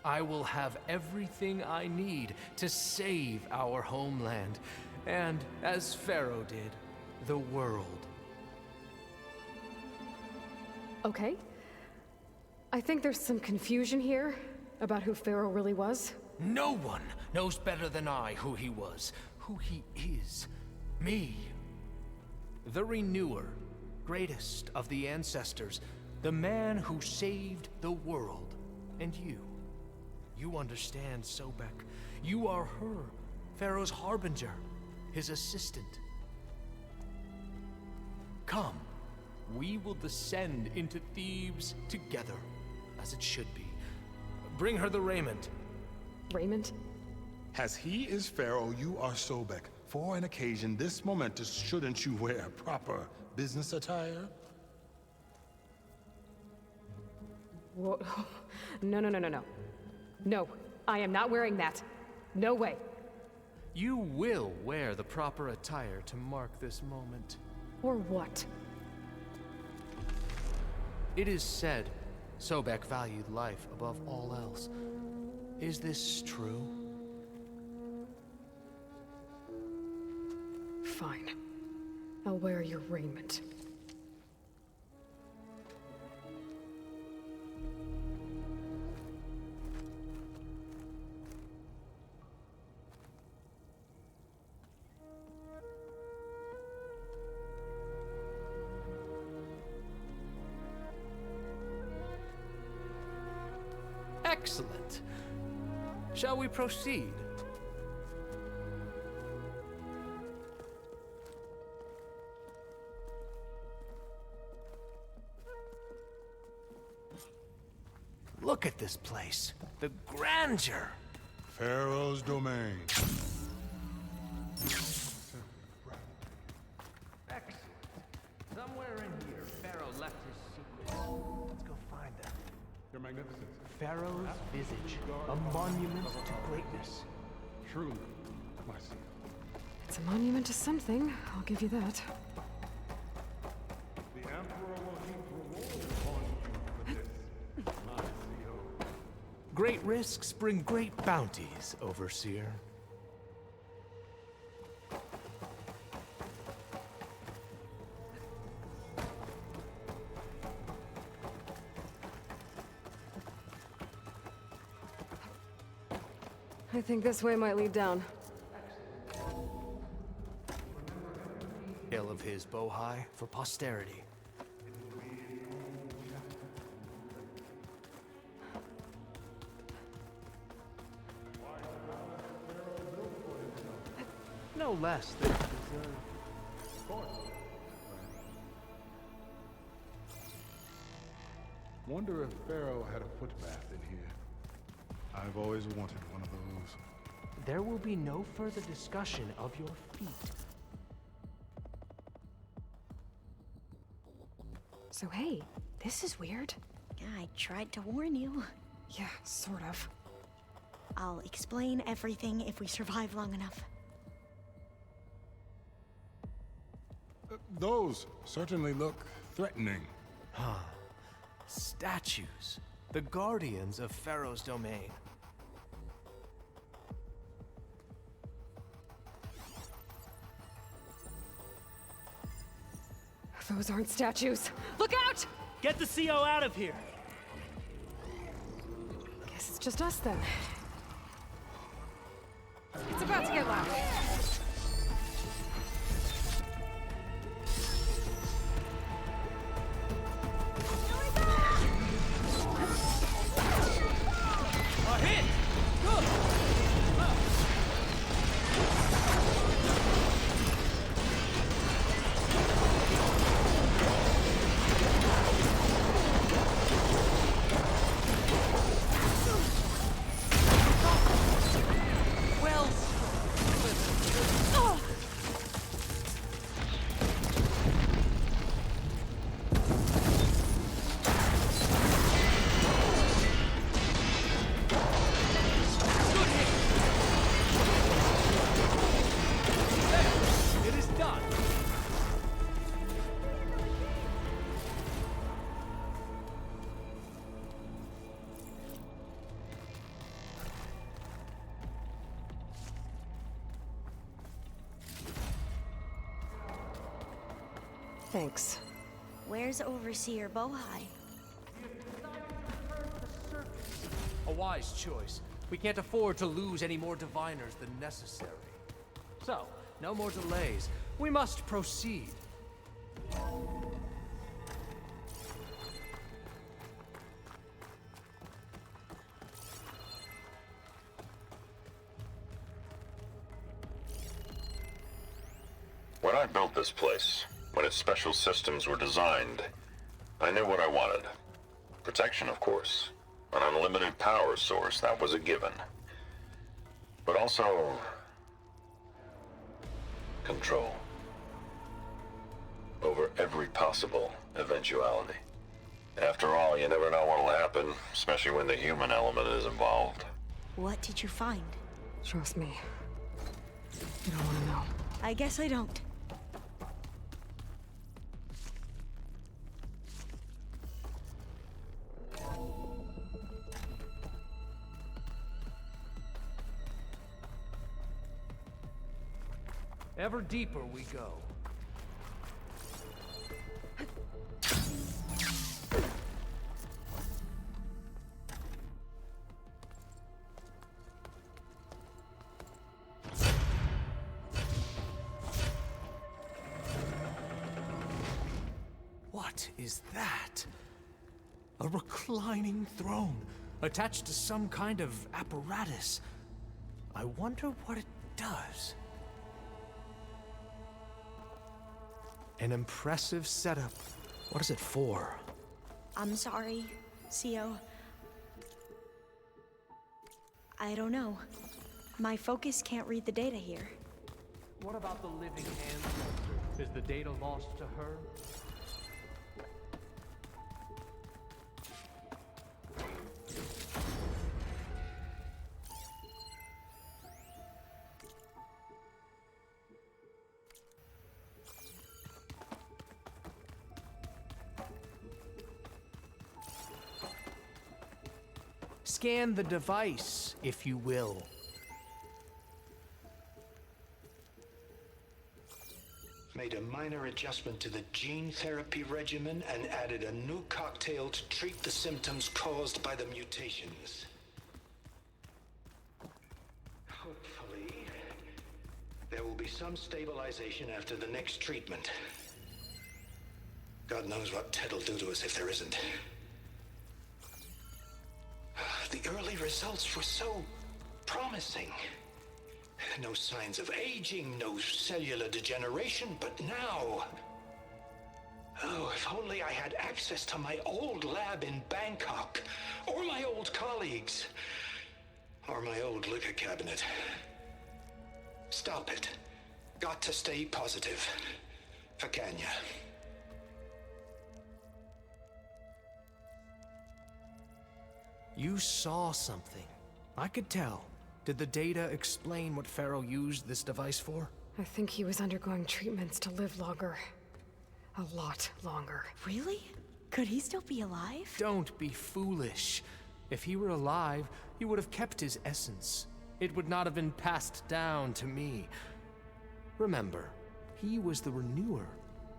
I will have everything I need to save our homeland, and, as Pharaoh did, the world. Okay. I think there's some confusion here about who Pharaoh really was. No one knows better than I who he was, who he is. Me. The Renewer, greatest of the ancestors, the man who saved the world. And you. You understand, Sobek. You are her, Pharaoh's harbinger, his assistant. Come, we will descend into Thebes together, as it should be. Bring her the raiment. Raiment? As he is Pharaoh, you are Sobek. For an occasion this momentous, shouldn't you wear proper business attire? Whoa. No. No, I am not wearing that. No way. You will wear the proper attire to mark this moment. Or what? It is said Sobek valued life above all else. Is this true? Fine. I'll wear your raiment. Excellent. Shall we proceed? Look at this place. The grandeur. Pharaoh's domain. Excellent. Somewhere in here, Pharaoh left his secrets. Let's go find them. Your Magnificence. Pharaoh's visage, a monument to greatness. Truly, my son. It's a monument to something, I'll give you that. The Emperor will heap reward upon you for this, my CO. Great risks bring great bounties, Overseer. I think this way might lead down. Tale of his Bohai for posterity. No less than deserved. Wonder if Pharaoh had a footbath in here. I've always wanted one of those. There will be no further discussion of your feet. So hey, this is weird. Yeah, I tried to warn you. Yeah, sort of. I'll explain everything if we survive long enough. Those certainly look threatening. Huh. Statues. The guardians of Pharaoh's domain. Those aren't statues. Look out! Get the CO out of here! Guess it's just us then. It's about to get loud. A hit! Good! Thanks. Where's Overseer Bohai? A wise choice. We can't afford to lose any more diviners than necessary. So, no more delays. We must proceed. When I built this place, when its special systems were designed, I knew what I wanted. Protection, of course. An unlimited power source, that was a given. But also... control. Over every possible eventuality. After all, you never know what'll happen, especially when the human element is involved. What did you find? Trust me. You don't want to know. I guess I don't. Ever deeper we go. What is that? A reclining throne, attached to some kind of apparatus. I wonder what it does. An impressive setup. What is it for? I'm sorry, Co. I don't know. My focus can't read the data here. What about the living ancestor? Is the data lost to her? Scan the device, if you will. Made a minor adjustment to the gene therapy regimen and added a new cocktail to treat the symptoms caused by the mutations. Hopefully, there will be some stabilization after the next treatment. God knows what Ted will do to us if there isn't. The early results were so promising. No signs of aging, no cellular degeneration, but now... Oh, if only I had access to my old lab in Bangkok, or my old colleagues, or my old liquor cabinet. Stop it. Got to stay positive. For Kenya. You saw something. I could tell. Did the data explain what Pharaoh used this device for? I think he was undergoing treatments to live longer. A lot longer. Really? Could he still be alive? Don't be foolish. If he were alive, he would have kept his essence. It would not have been passed down to me. Remember, he was the renewer.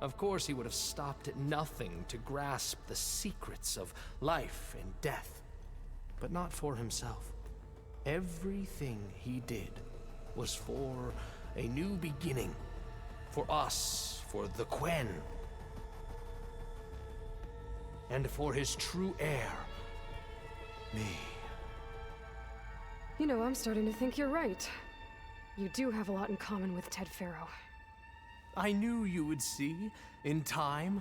Of course, he would have stopped at nothing to grasp the secrets of life and death. But not for himself. Everything he did was for a new beginning. For us, for the Quen. And for his true heir, me. You know, I'm starting to think you're right. You do have a lot in common with Ted Pharaoh. I knew you would see, in time.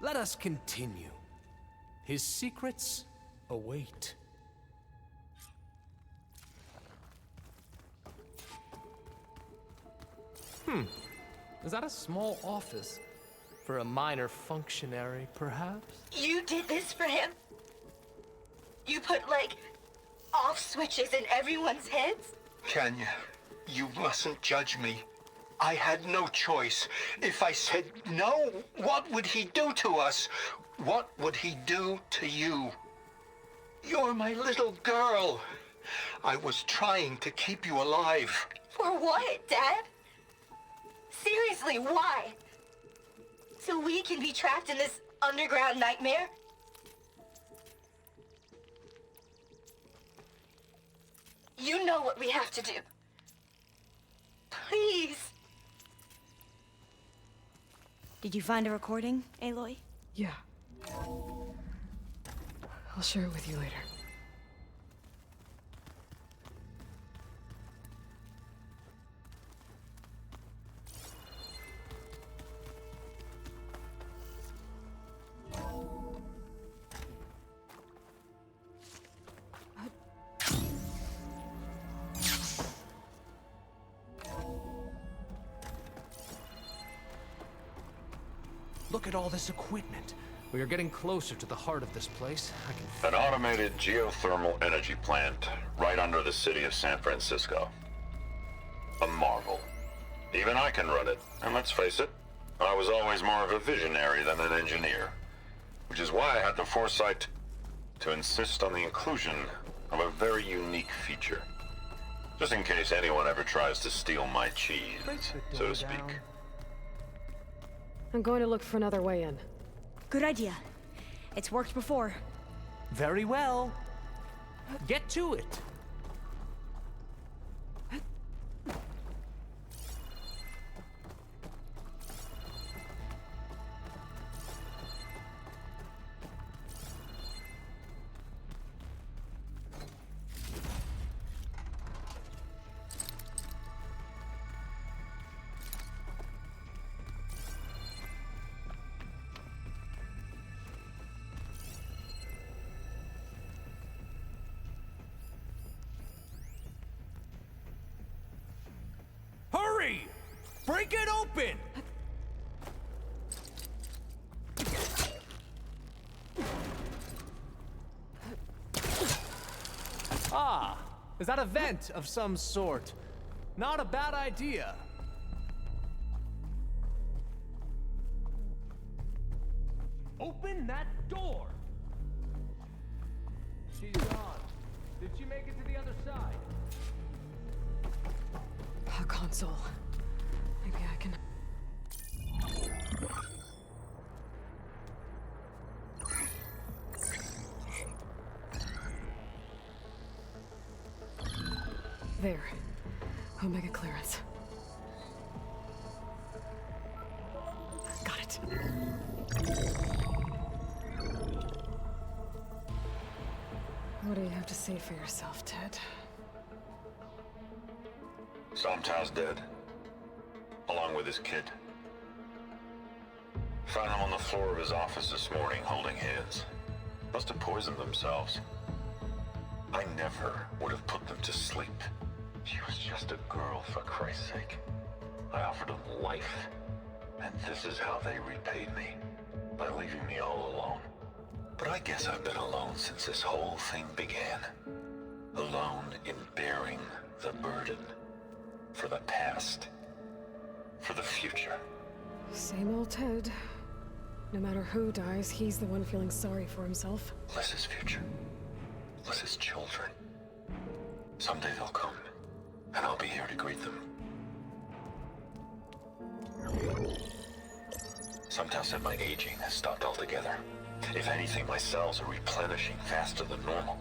Let us continue. His secrets await. Is that a small office? For a minor functionary, perhaps? You did this for him? You put, like, off switches in everyone's heads? Kenya, you mustn't judge me. I had no choice. If I said no, what would he do to us? What would he do to you? You're my little girl. I was trying to keep you alive. For what, Dad? Seriously, why? So we can be trapped in this underground nightmare? You know what we have to do. Please. Did you find a recording, Aloy? Yeah. I'll share it with you later. Look at all this equipment. We are getting closer to the heart of this place. An automated geothermal energy plant right under the city of San Francisco. A marvel. Even I can run it, and let's face it, I was always more of a visionary than an engineer. Which is why I had the foresight to insist on the inclusion of a very unique feature. Just in case anyone ever tries to steal my cheese, so to speak. I'm going to look for another way in. Good idea. It's worked before. Very well. Get to it. Hurry! Break it open! Ah, is that a vent of some sort? Not a bad idea. Open that door! She's gone. Did she make it to the other side? A console. Maybe I can... There. Omega clearance. Got it. What do you have to say for yourself, Ted? Somtow's dead. Along with his kid. Found him on the floor of his office this morning, holding hands. Must have poisoned themselves. I never would have put them to sleep. She was just a girl, for Christ's sake. I offered them life. And this is how they repaid me. By leaving me all alone. But I guess I've been alone since this whole thing began. Alone in bearing the burden. For the past. For the future. Same old Ted. No matter who dies, he's the one feeling sorry for himself. Liz's future. Liz's children. Someday they'll come. And I'll be here to greet them. Sometimes said my aging has stopped altogether. If anything, my cells are replenishing faster than normal.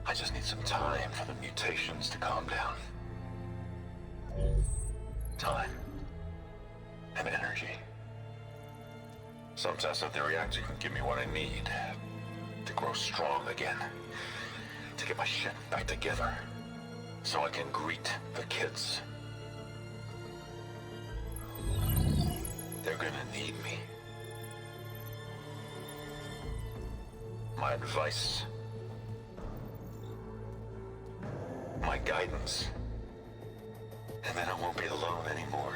I just need some time for the mutations to calm down. Time. And energy. Sometimes said the reactor can give me what I need. To grow strong again. To get my shit back together. So I can greet the kids. They're gonna need me. My advice. My guidance. And then I won't be alone anymore.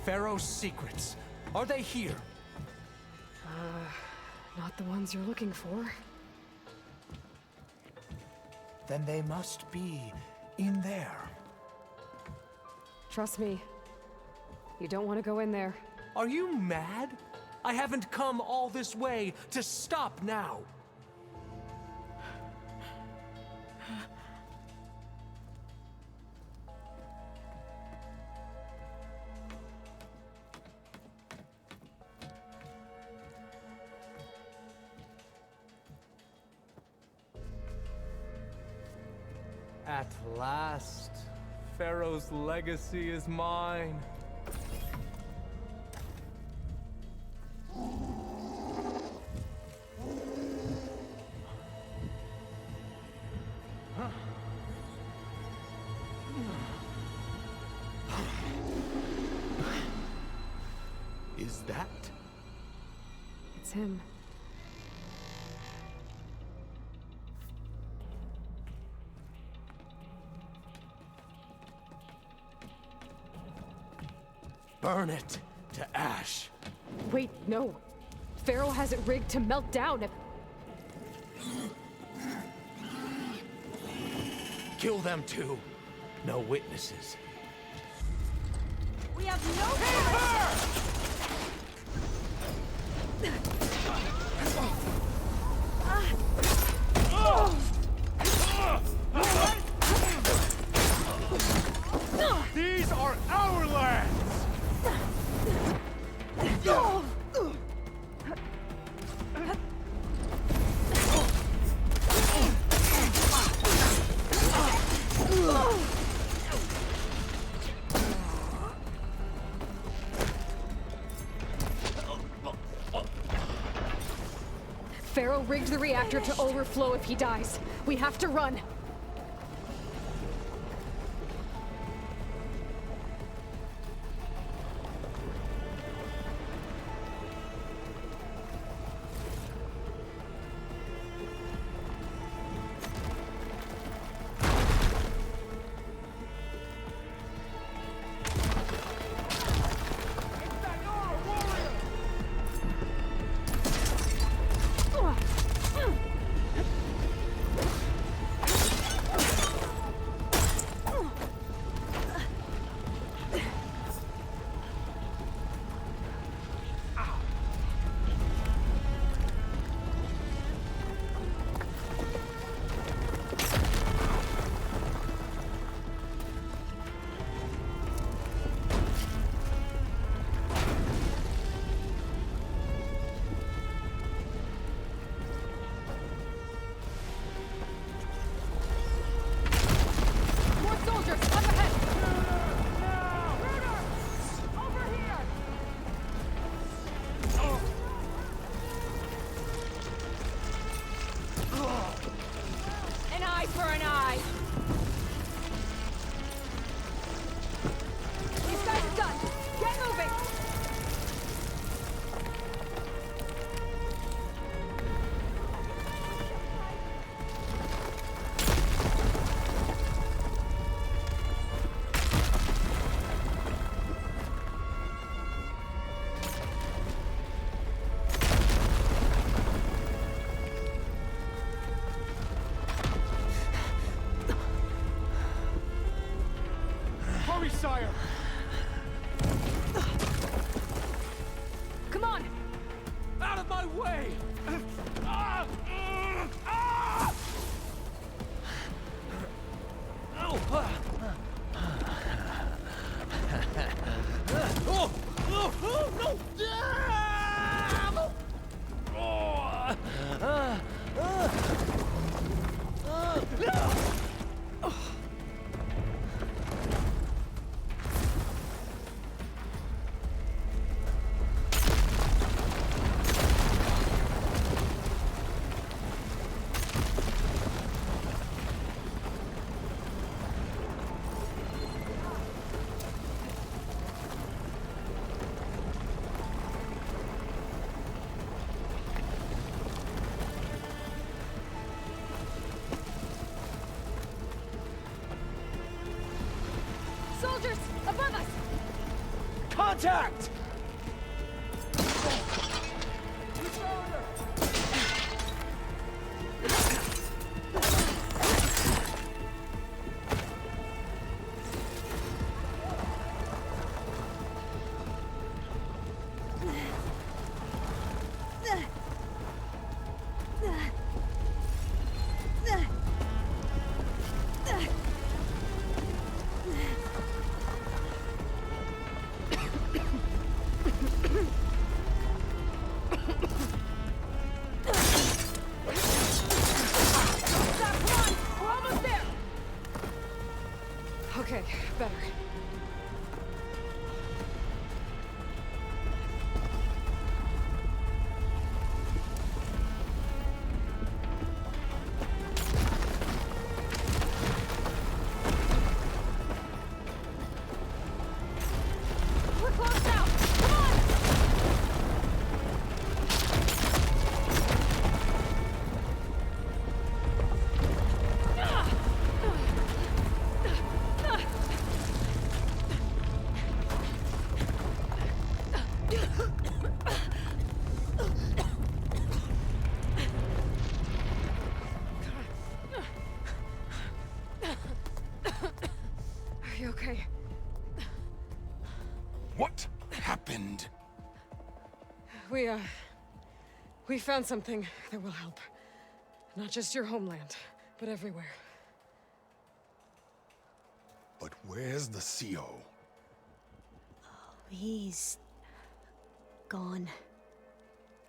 Pharaoh's secrets. Are they here? Not the ones you're looking for. Then they must be in there. Trust me. You don't want to go in there. Are you mad? I haven't come all this way to stop now. At last, Pharaoh's legacy is mine. Is that? It's him. Burn it to ash. Wait, no. Pharaoh has it rigged to melt down if... Kill them too. No witnesses. We have no These are our lands! Pharaoh rigged the reactor to overflow if he dies. We have to run. Sire! Come on! Out of my way! Soldiers! Above us! Contact! We found something that will help. Not just your homeland, but everywhere. But where's the CO? He's gone.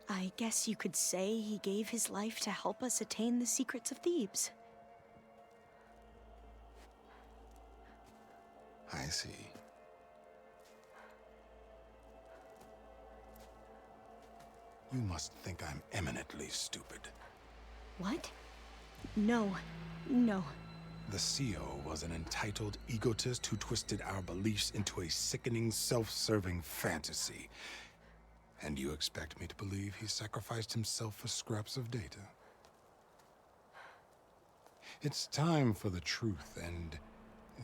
I guess you could say he gave his life to help us attain the secrets of Thebes. I see. You must think I'm eminently stupid. What? No. No. The CO was an entitled egotist who twisted our beliefs into a sickening, self-serving fantasy. And you expect me to believe he sacrificed himself for scraps of data? It's time for the truth, and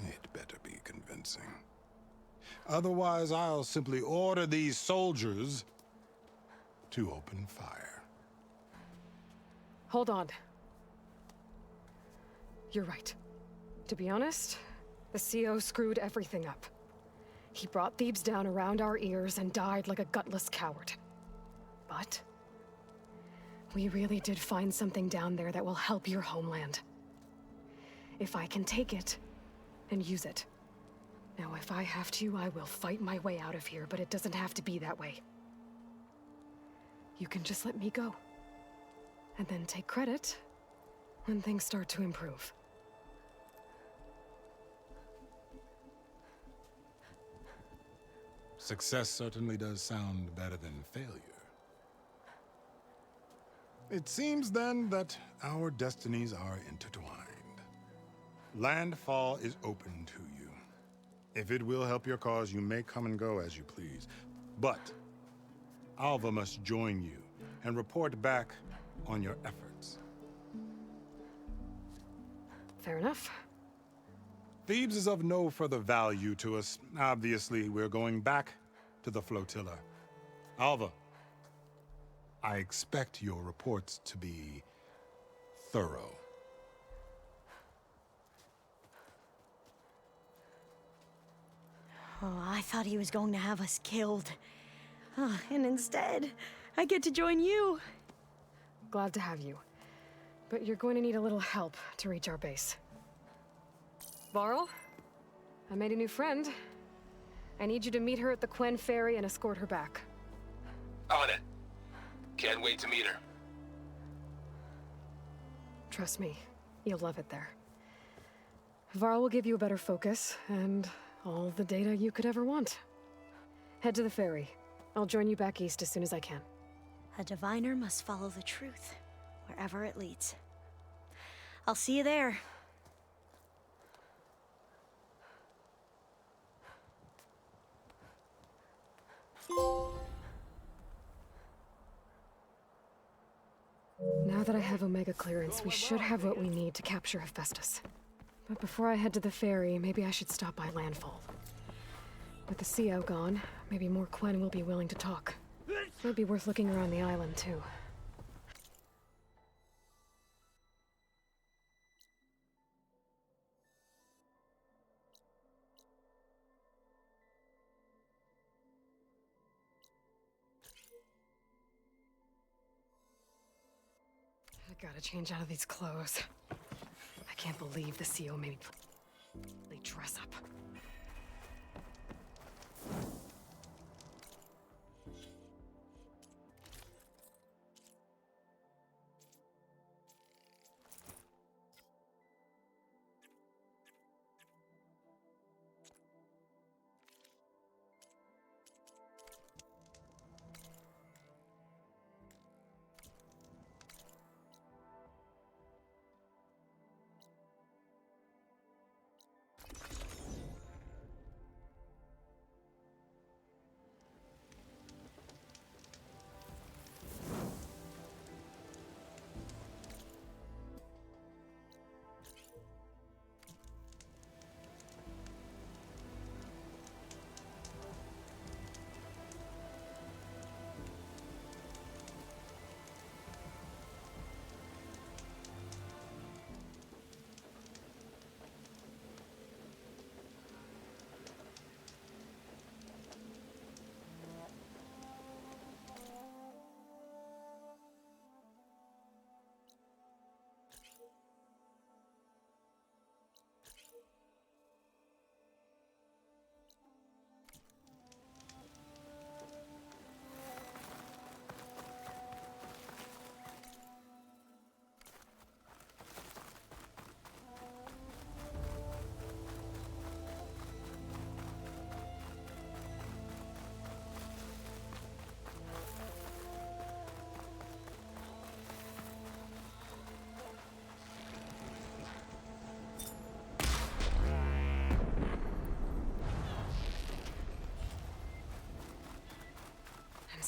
it better be convincing. Otherwise, I'll simply order these soldiers to open fire. Hold on. You're right. To be honest, the CO screwed everything up. He brought Thebes down around our ears and died like a gutless coward. But we really did find something down there that will help your homeland. If I can take it and use it. Now, if I have to, I will fight my way out of here, but it doesn't have to be that way. You can just let me go. And then take credit when things start to improve. Success certainly does sound better than failure. It seems then that our destinies are intertwined. Landfall is open to you. If it will help your cause, you may come and go as you please. But Alva must join you and report back on your efforts. Fair enough. Thebes is of no further value to us. Obviously, we're going back to the flotilla. Alva, I expect your reports to be thorough. Oh, I thought he was going to have us killed. And instead, I get to join you. Glad to have you. But you're going to need a little help to reach our base. Varl, I made a new friend. I need you to meet her at the Quen Ferry and escort her back. On it. Can't wait to meet her. Trust me, you'll love it there. Varl will give you a better focus, and all the data you could ever want. Head to the ferry. I'll join you back east as soon as I can. A diviner must follow the truth, wherever it leads. I'll see you there. Now that I have Omega clearance, we should have what we need to capture Hephaestus. But before I head to the ferry, maybe I should stop by Landfall. With the CO gone, maybe more Quen will be willing to talk. Might be worth looking around the island, too. I gotta change out of these clothes. I can't believe the CO made me dress up.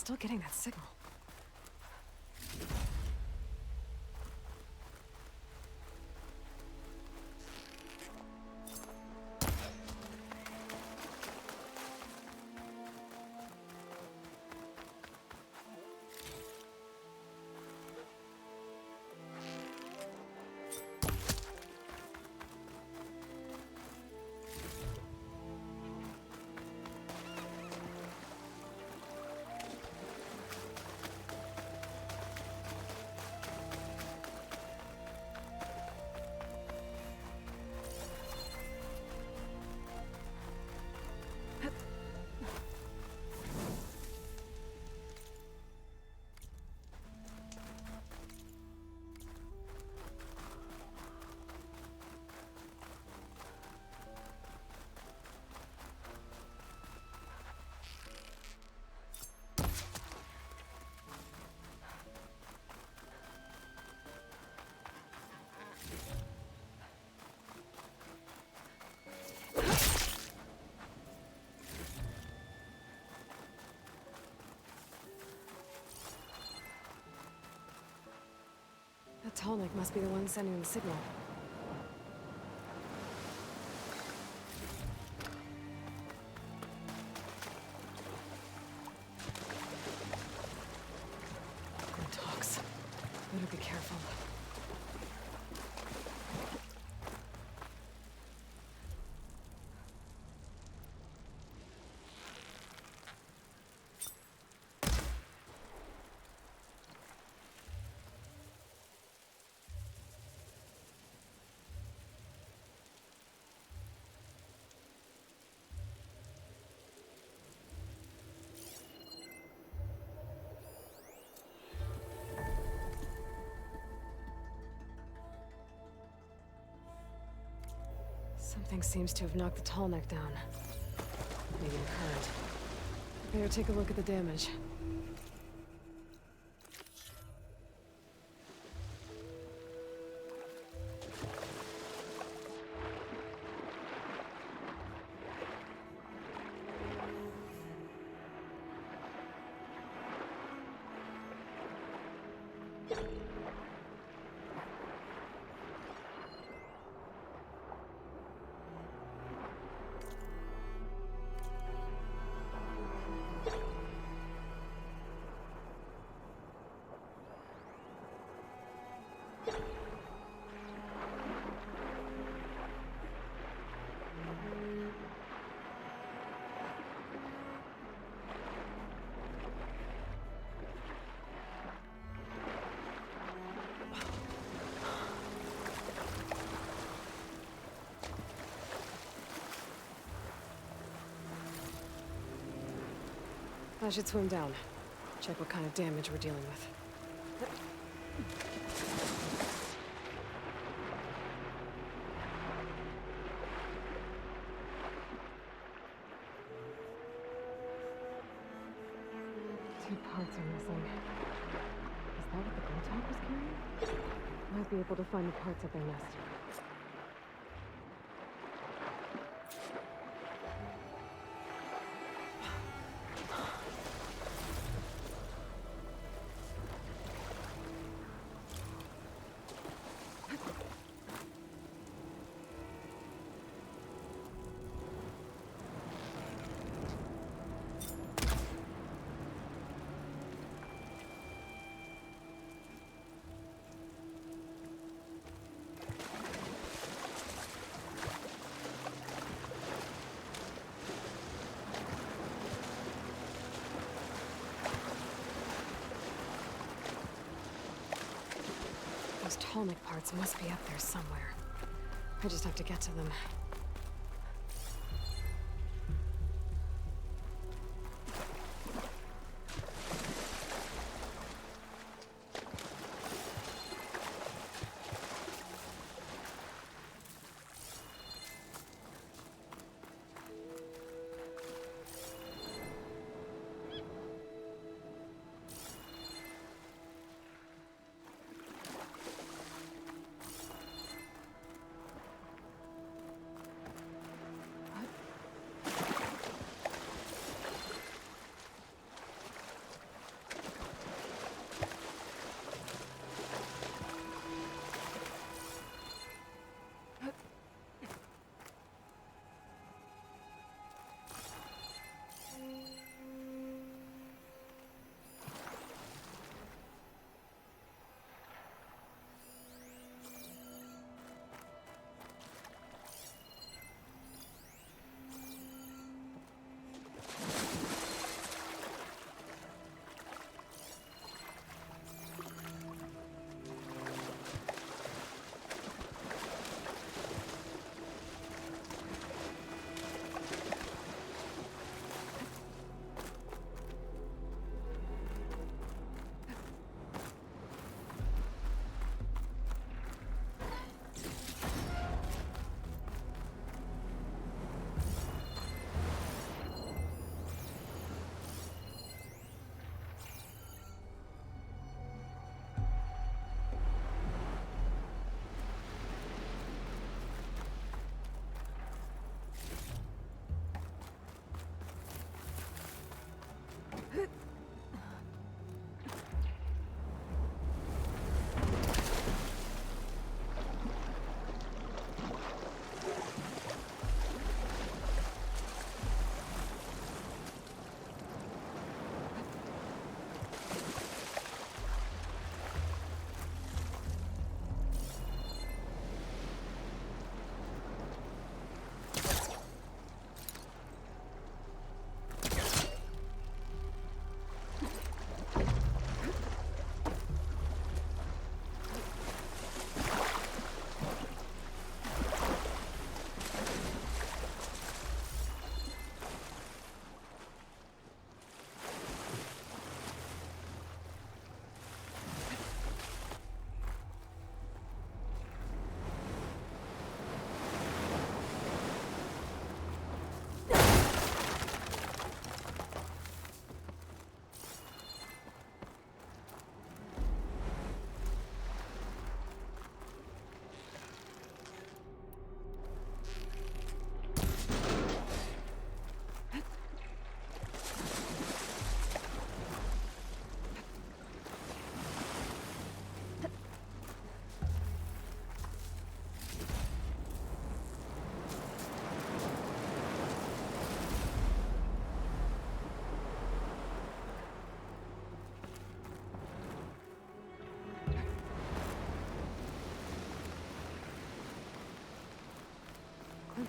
Still getting that signal. That Tolnik must be the one sending the signal. Good talks. Better be careful. Something seems to have knocked the Tallneck down. Maybe the current. Better take a look at the damage. I should swim down. Check what kind of damage we're dealing with. Two parts are missing. Is that what the Goldtop was carrying? Might be able to find the parts at their nest. Those Tallneck parts must be up there somewhere. I just have to get to them.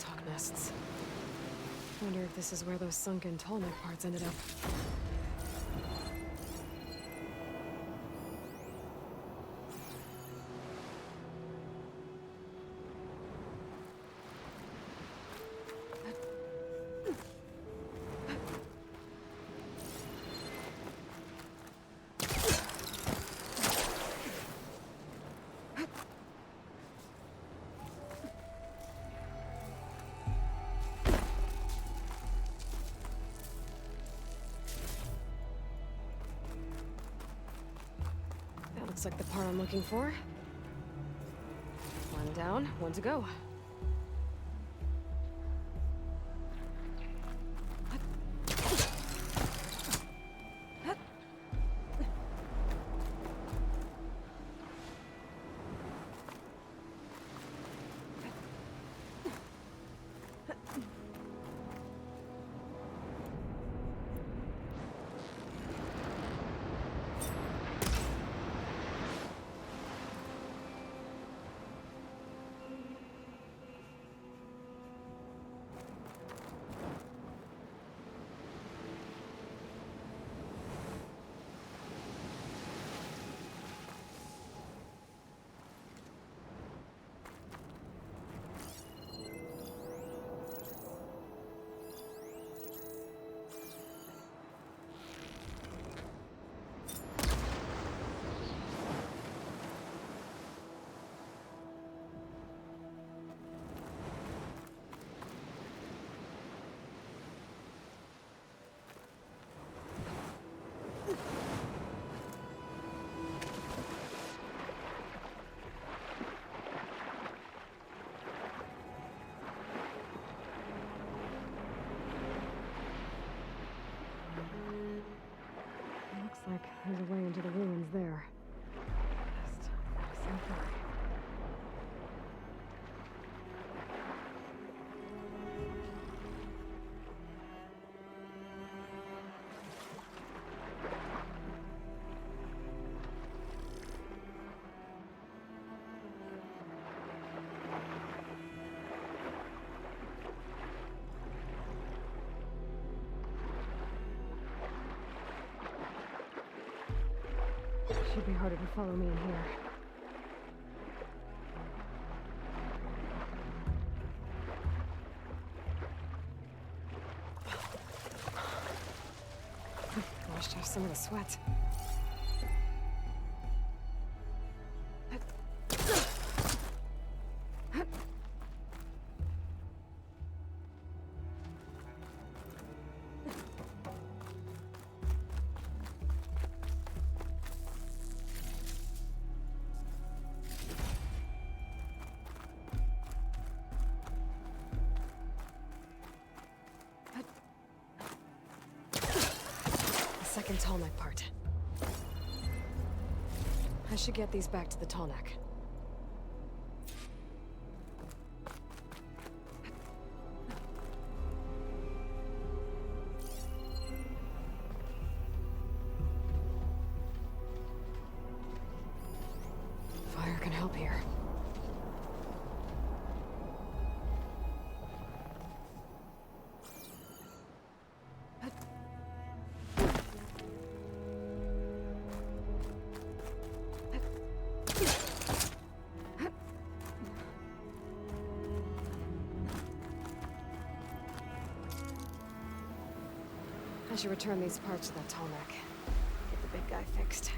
Montauk nests. Wonder if this is where those sunken Tallneck parts ended up. Looks like the part I'm looking for. One down, one to go. Looks like there's a way into the ruins there. Just gotta sneak by. Should be harder to follow me in here. Washed off some of the sweat. Second Tallneck part. I should get these back to the Tallneck. Fire can help here. I should return these parts to that Tallneck. Get the big guy fixed.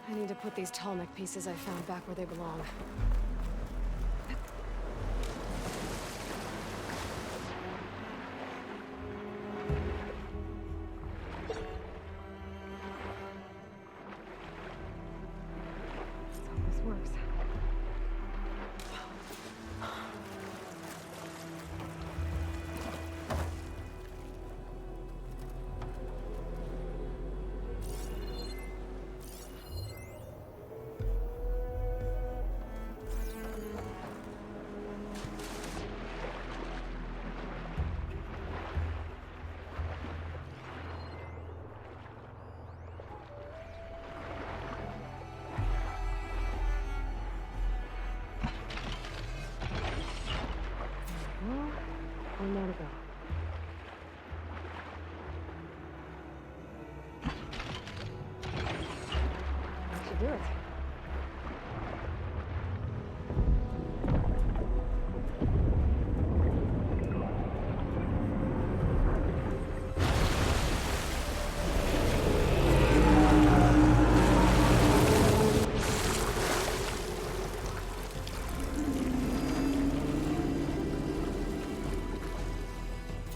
I need to put these Tallneck pieces I found back where they belong. do it.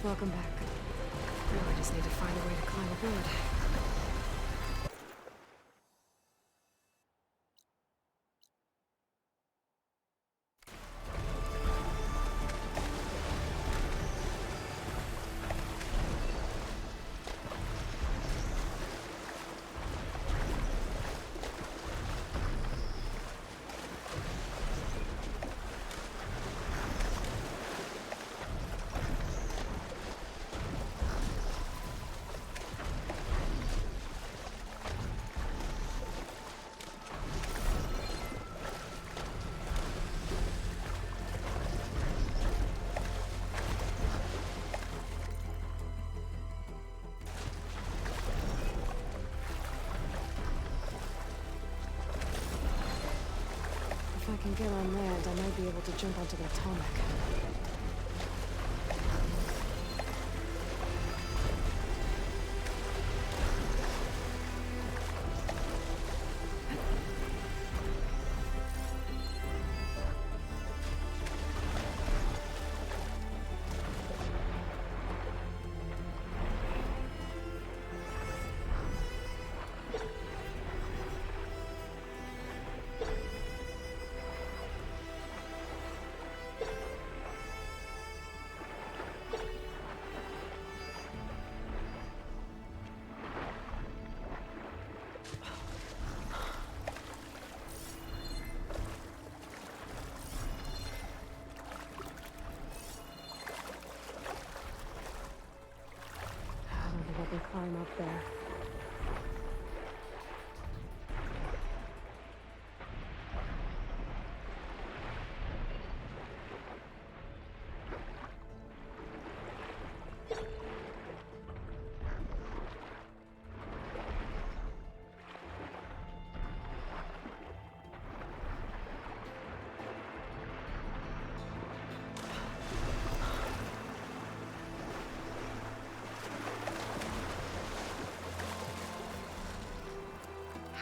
Welcome back. Now I just need to find a way to climb aboard. If I can get on land, I might be able to jump onto the tarmac. I can climb up there.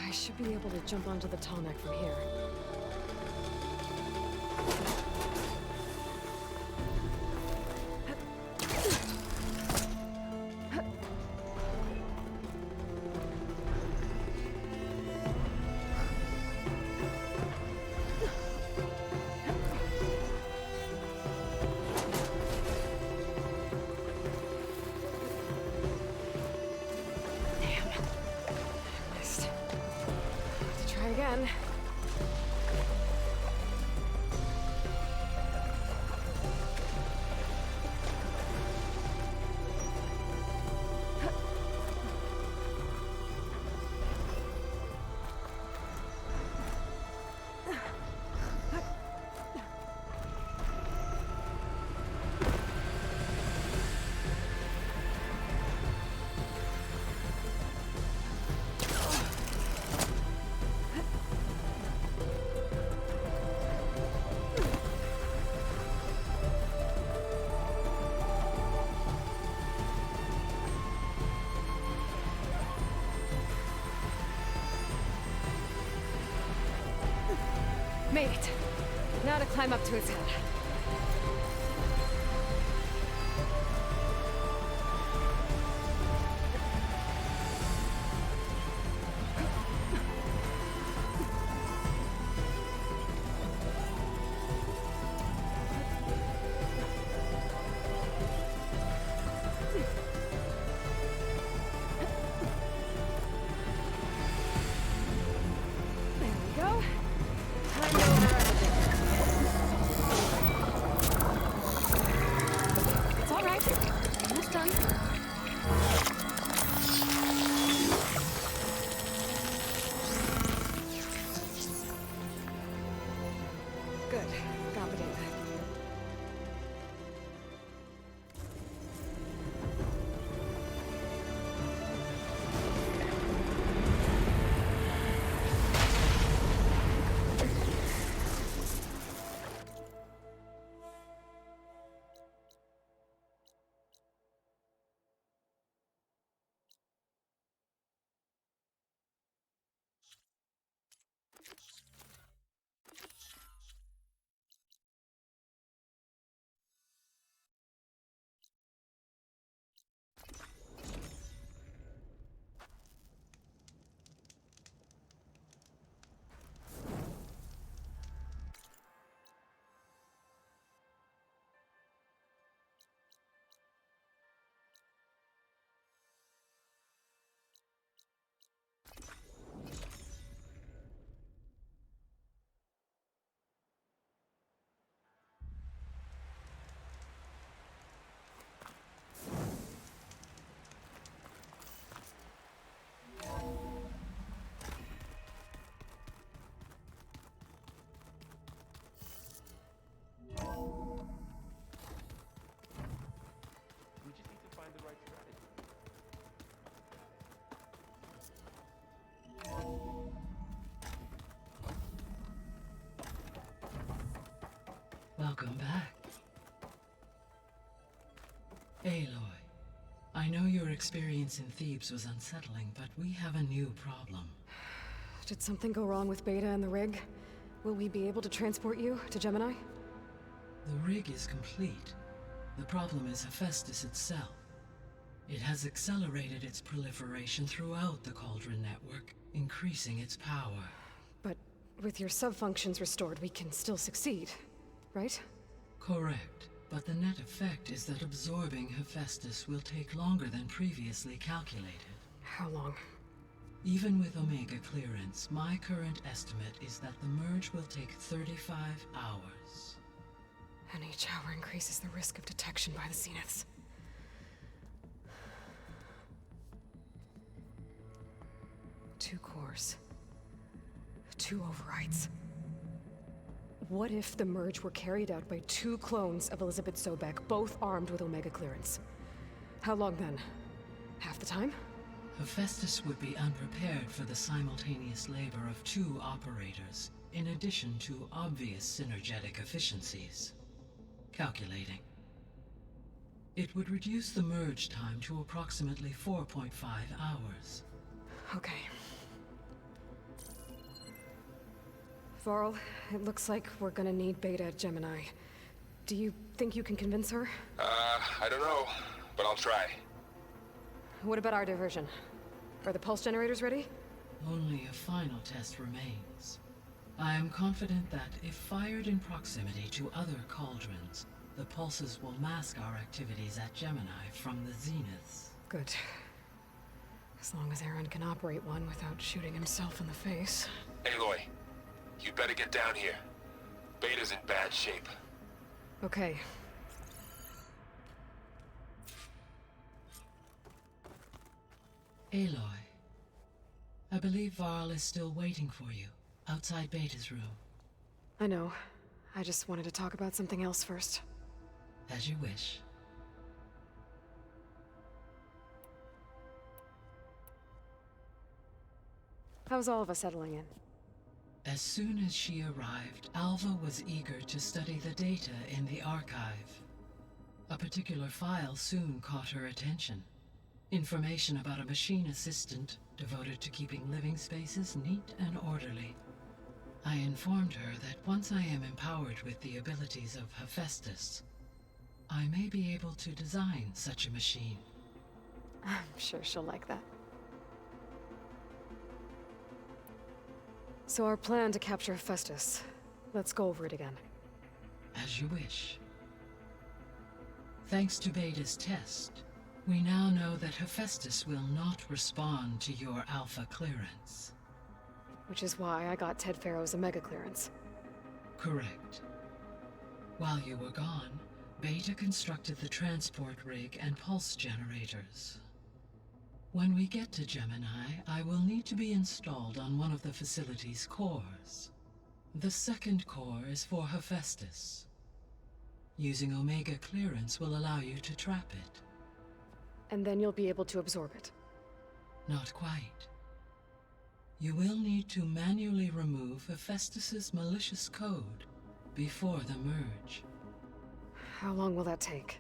I should be able to jump onto the tarmac from here. Again. Made it. Now to climb up to its head. There we go. Time to over everything. Welcome back. Aloy, I know your experience in Thebes was unsettling, but we have a new problem. Did something go wrong with Beta and the rig? Will we be able to transport you to Gemini? The rig is complete. The problem is Hephaestus itself. It has accelerated its proliferation throughout the Cauldron network, increasing its power. But with your sub-functions restored, we can still succeed, right? Correct. But the net effect is that absorbing Hephaestus will take longer than previously calculated. How long? Even with Omega clearance, my current estimate is that the merge will take 35 hours. And each hour increases the risk of detection by the Zeniths. Two cores. Two overrides. What if the merge were carried out by two clones of Elizabeth Sobek, both armed with Omega clearance? How long then? Half the time? Hephaestus would be unprepared for the simultaneous labor of two operators, in addition to obvious synergetic efficiencies. Calculating. It would reduce the merge time to approximately 4.5 hours. Okay. Varl, it looks like we're gonna need Beta at Gemini. Do you think you can convince her? I don't know, but I'll try. What about our diversion? Are the pulse generators ready? Only a final test remains. I am confident that if fired in proximity to other cauldrons, the pulses will mask our activities at Gemini from the Zeniths. Good. As long as Aaron can operate one without shooting himself in the face. Aloy, you better get down here. Beta's in bad shape. Okay. Aloy, I believe Varl is still waiting for you, outside Beta's room. I know. I just wanted to talk about something else first. As you wish. How's Alva settling in? As soon as she arrived, Alva was eager to study the data in the archive. A particular file soon caught her attention. Information about a machine assistant devoted to keeping living spaces neat and orderly. I informed her that once I am empowered with the abilities of Hephaestus, I may be able to design such a machine. I'm sure she'll like that. So our plan to capture Hephaestus. Let's go over it again. As you wish. Thanks to Beta's test, we now know that Hephaestus will not respond to your Alpha clearance. Which is why I got Ted Farrow's Omega clearance. Correct. While you were gone, Beta constructed the transport rig and pulse generators. When we get to Gemini, I will need to be installed on one of the facility's cores. The second core is for Hephaestus. Using Omega clearance will allow you to trap it. And then you'll be able to absorb it. Not quite. You will need to manually remove Hephaestus's malicious code before the merge. How long will that take?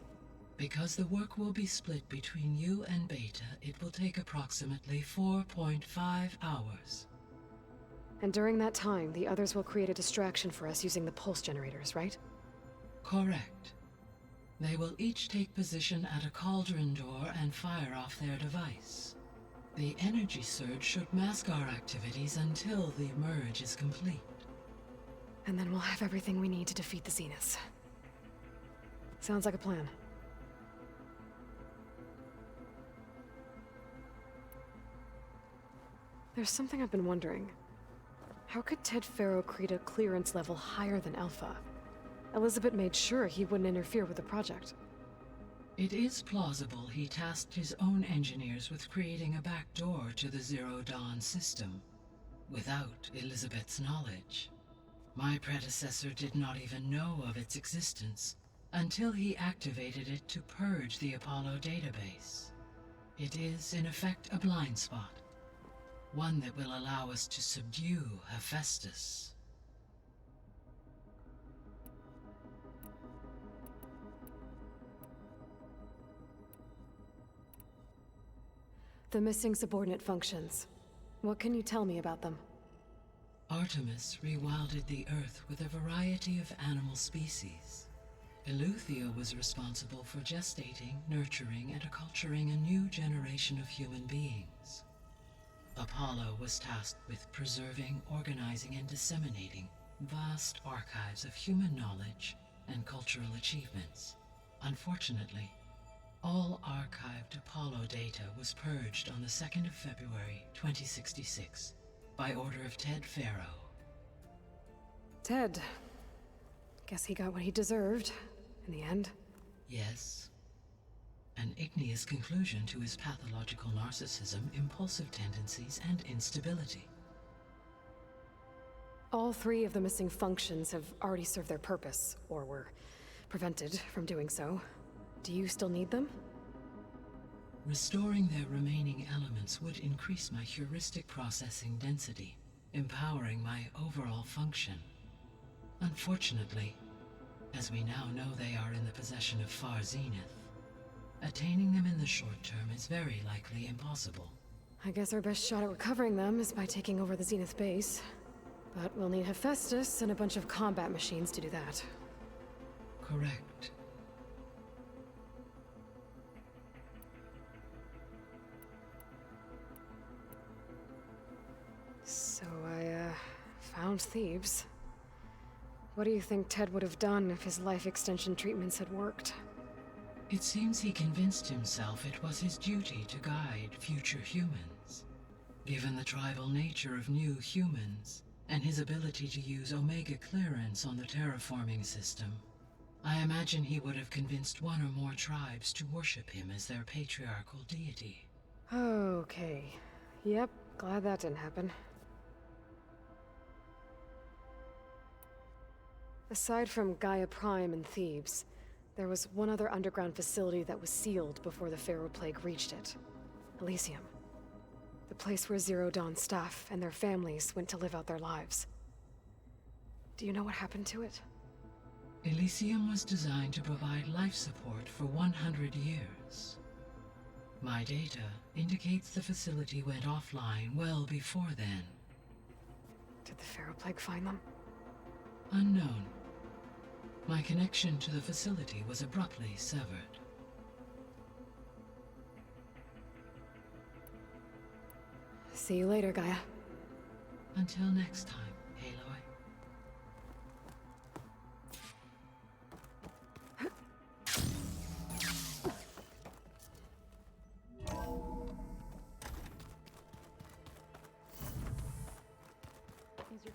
Because the work will be split between you and Beta, it will take approximately 4.5 hours. And during that time, the others will create a distraction for us using the pulse generators, right? Correct. They will each take position at a cauldron door and fire off their device. The energy surge should mask our activities until the merge is complete. And then we'll have everything we need to defeat the Zeniths. Sounds like a plan. There's something I've been wondering. How could Ted Farrow create a clearance level higher than Alpha? Elizabeth made sure he wouldn't interfere with the project. It is plausible he tasked his own engineers with creating a back door to the Zero Dawn system, without Elizabeth's knowledge. My predecessor did not even know of its existence, until he activated it to purge the Apollo database. It is, in effect, a blind spot. One that will allow us to subdue Hephaestus. The missing subordinate functions. What can you tell me about them? Artemis rewilded the Earth with a variety of animal species. Eleuthia was responsible for gestating, nurturing, and acculturating a new generation of human beings. Apollo was tasked with preserving, organizing, and disseminating vast archives of human knowledge and cultural achievements. Unfortunately, all archived Apollo data was purged on the 2nd of February, 2066, by order of Ted Faro. Ted. Guess he got what he deserved, in the end. Yes. An igneous conclusion to his pathological narcissism, impulsive tendencies, and instability. All 3 of the missing functions have already served their purpose, or were prevented from doing so. Do you still need them? Restoring their remaining elements would increase my heuristic processing density, empowering my overall function. Unfortunately, as we now know they are in the possession of Far Zenith, attaining them in the short term is very likely impossible. I guess our best shot at recovering them is by taking over the Zenith base. But we'll need Hephaestus and a bunch of combat machines to do that. Correct. So I, found Thebes. What do you think Ted would have done if his life extension treatments had worked? It seems he convinced himself it was his duty to guide future humans. Given the tribal nature of new humans, and his ability to use Omega clearance on the terraforming system, I imagine he would have convinced one or more tribes to worship him as their patriarchal deity. Okay. Yep, glad that didn't happen. Aside from Gaia Prime and Thebes, there was one other underground facility that was sealed before the Pharaoh Plague reached it. Elysium. The place where Zero Dawn staff and their families went to live out their lives. Do you know what happened to it? Elysium was designed to provide life support for 100 years. My data indicates the facility went offline well before then. Did the Pharaoh Plague find them? Unknown. My connection to the facility was abruptly severed. See you later, Gaia. Until next time, Aloy. Use your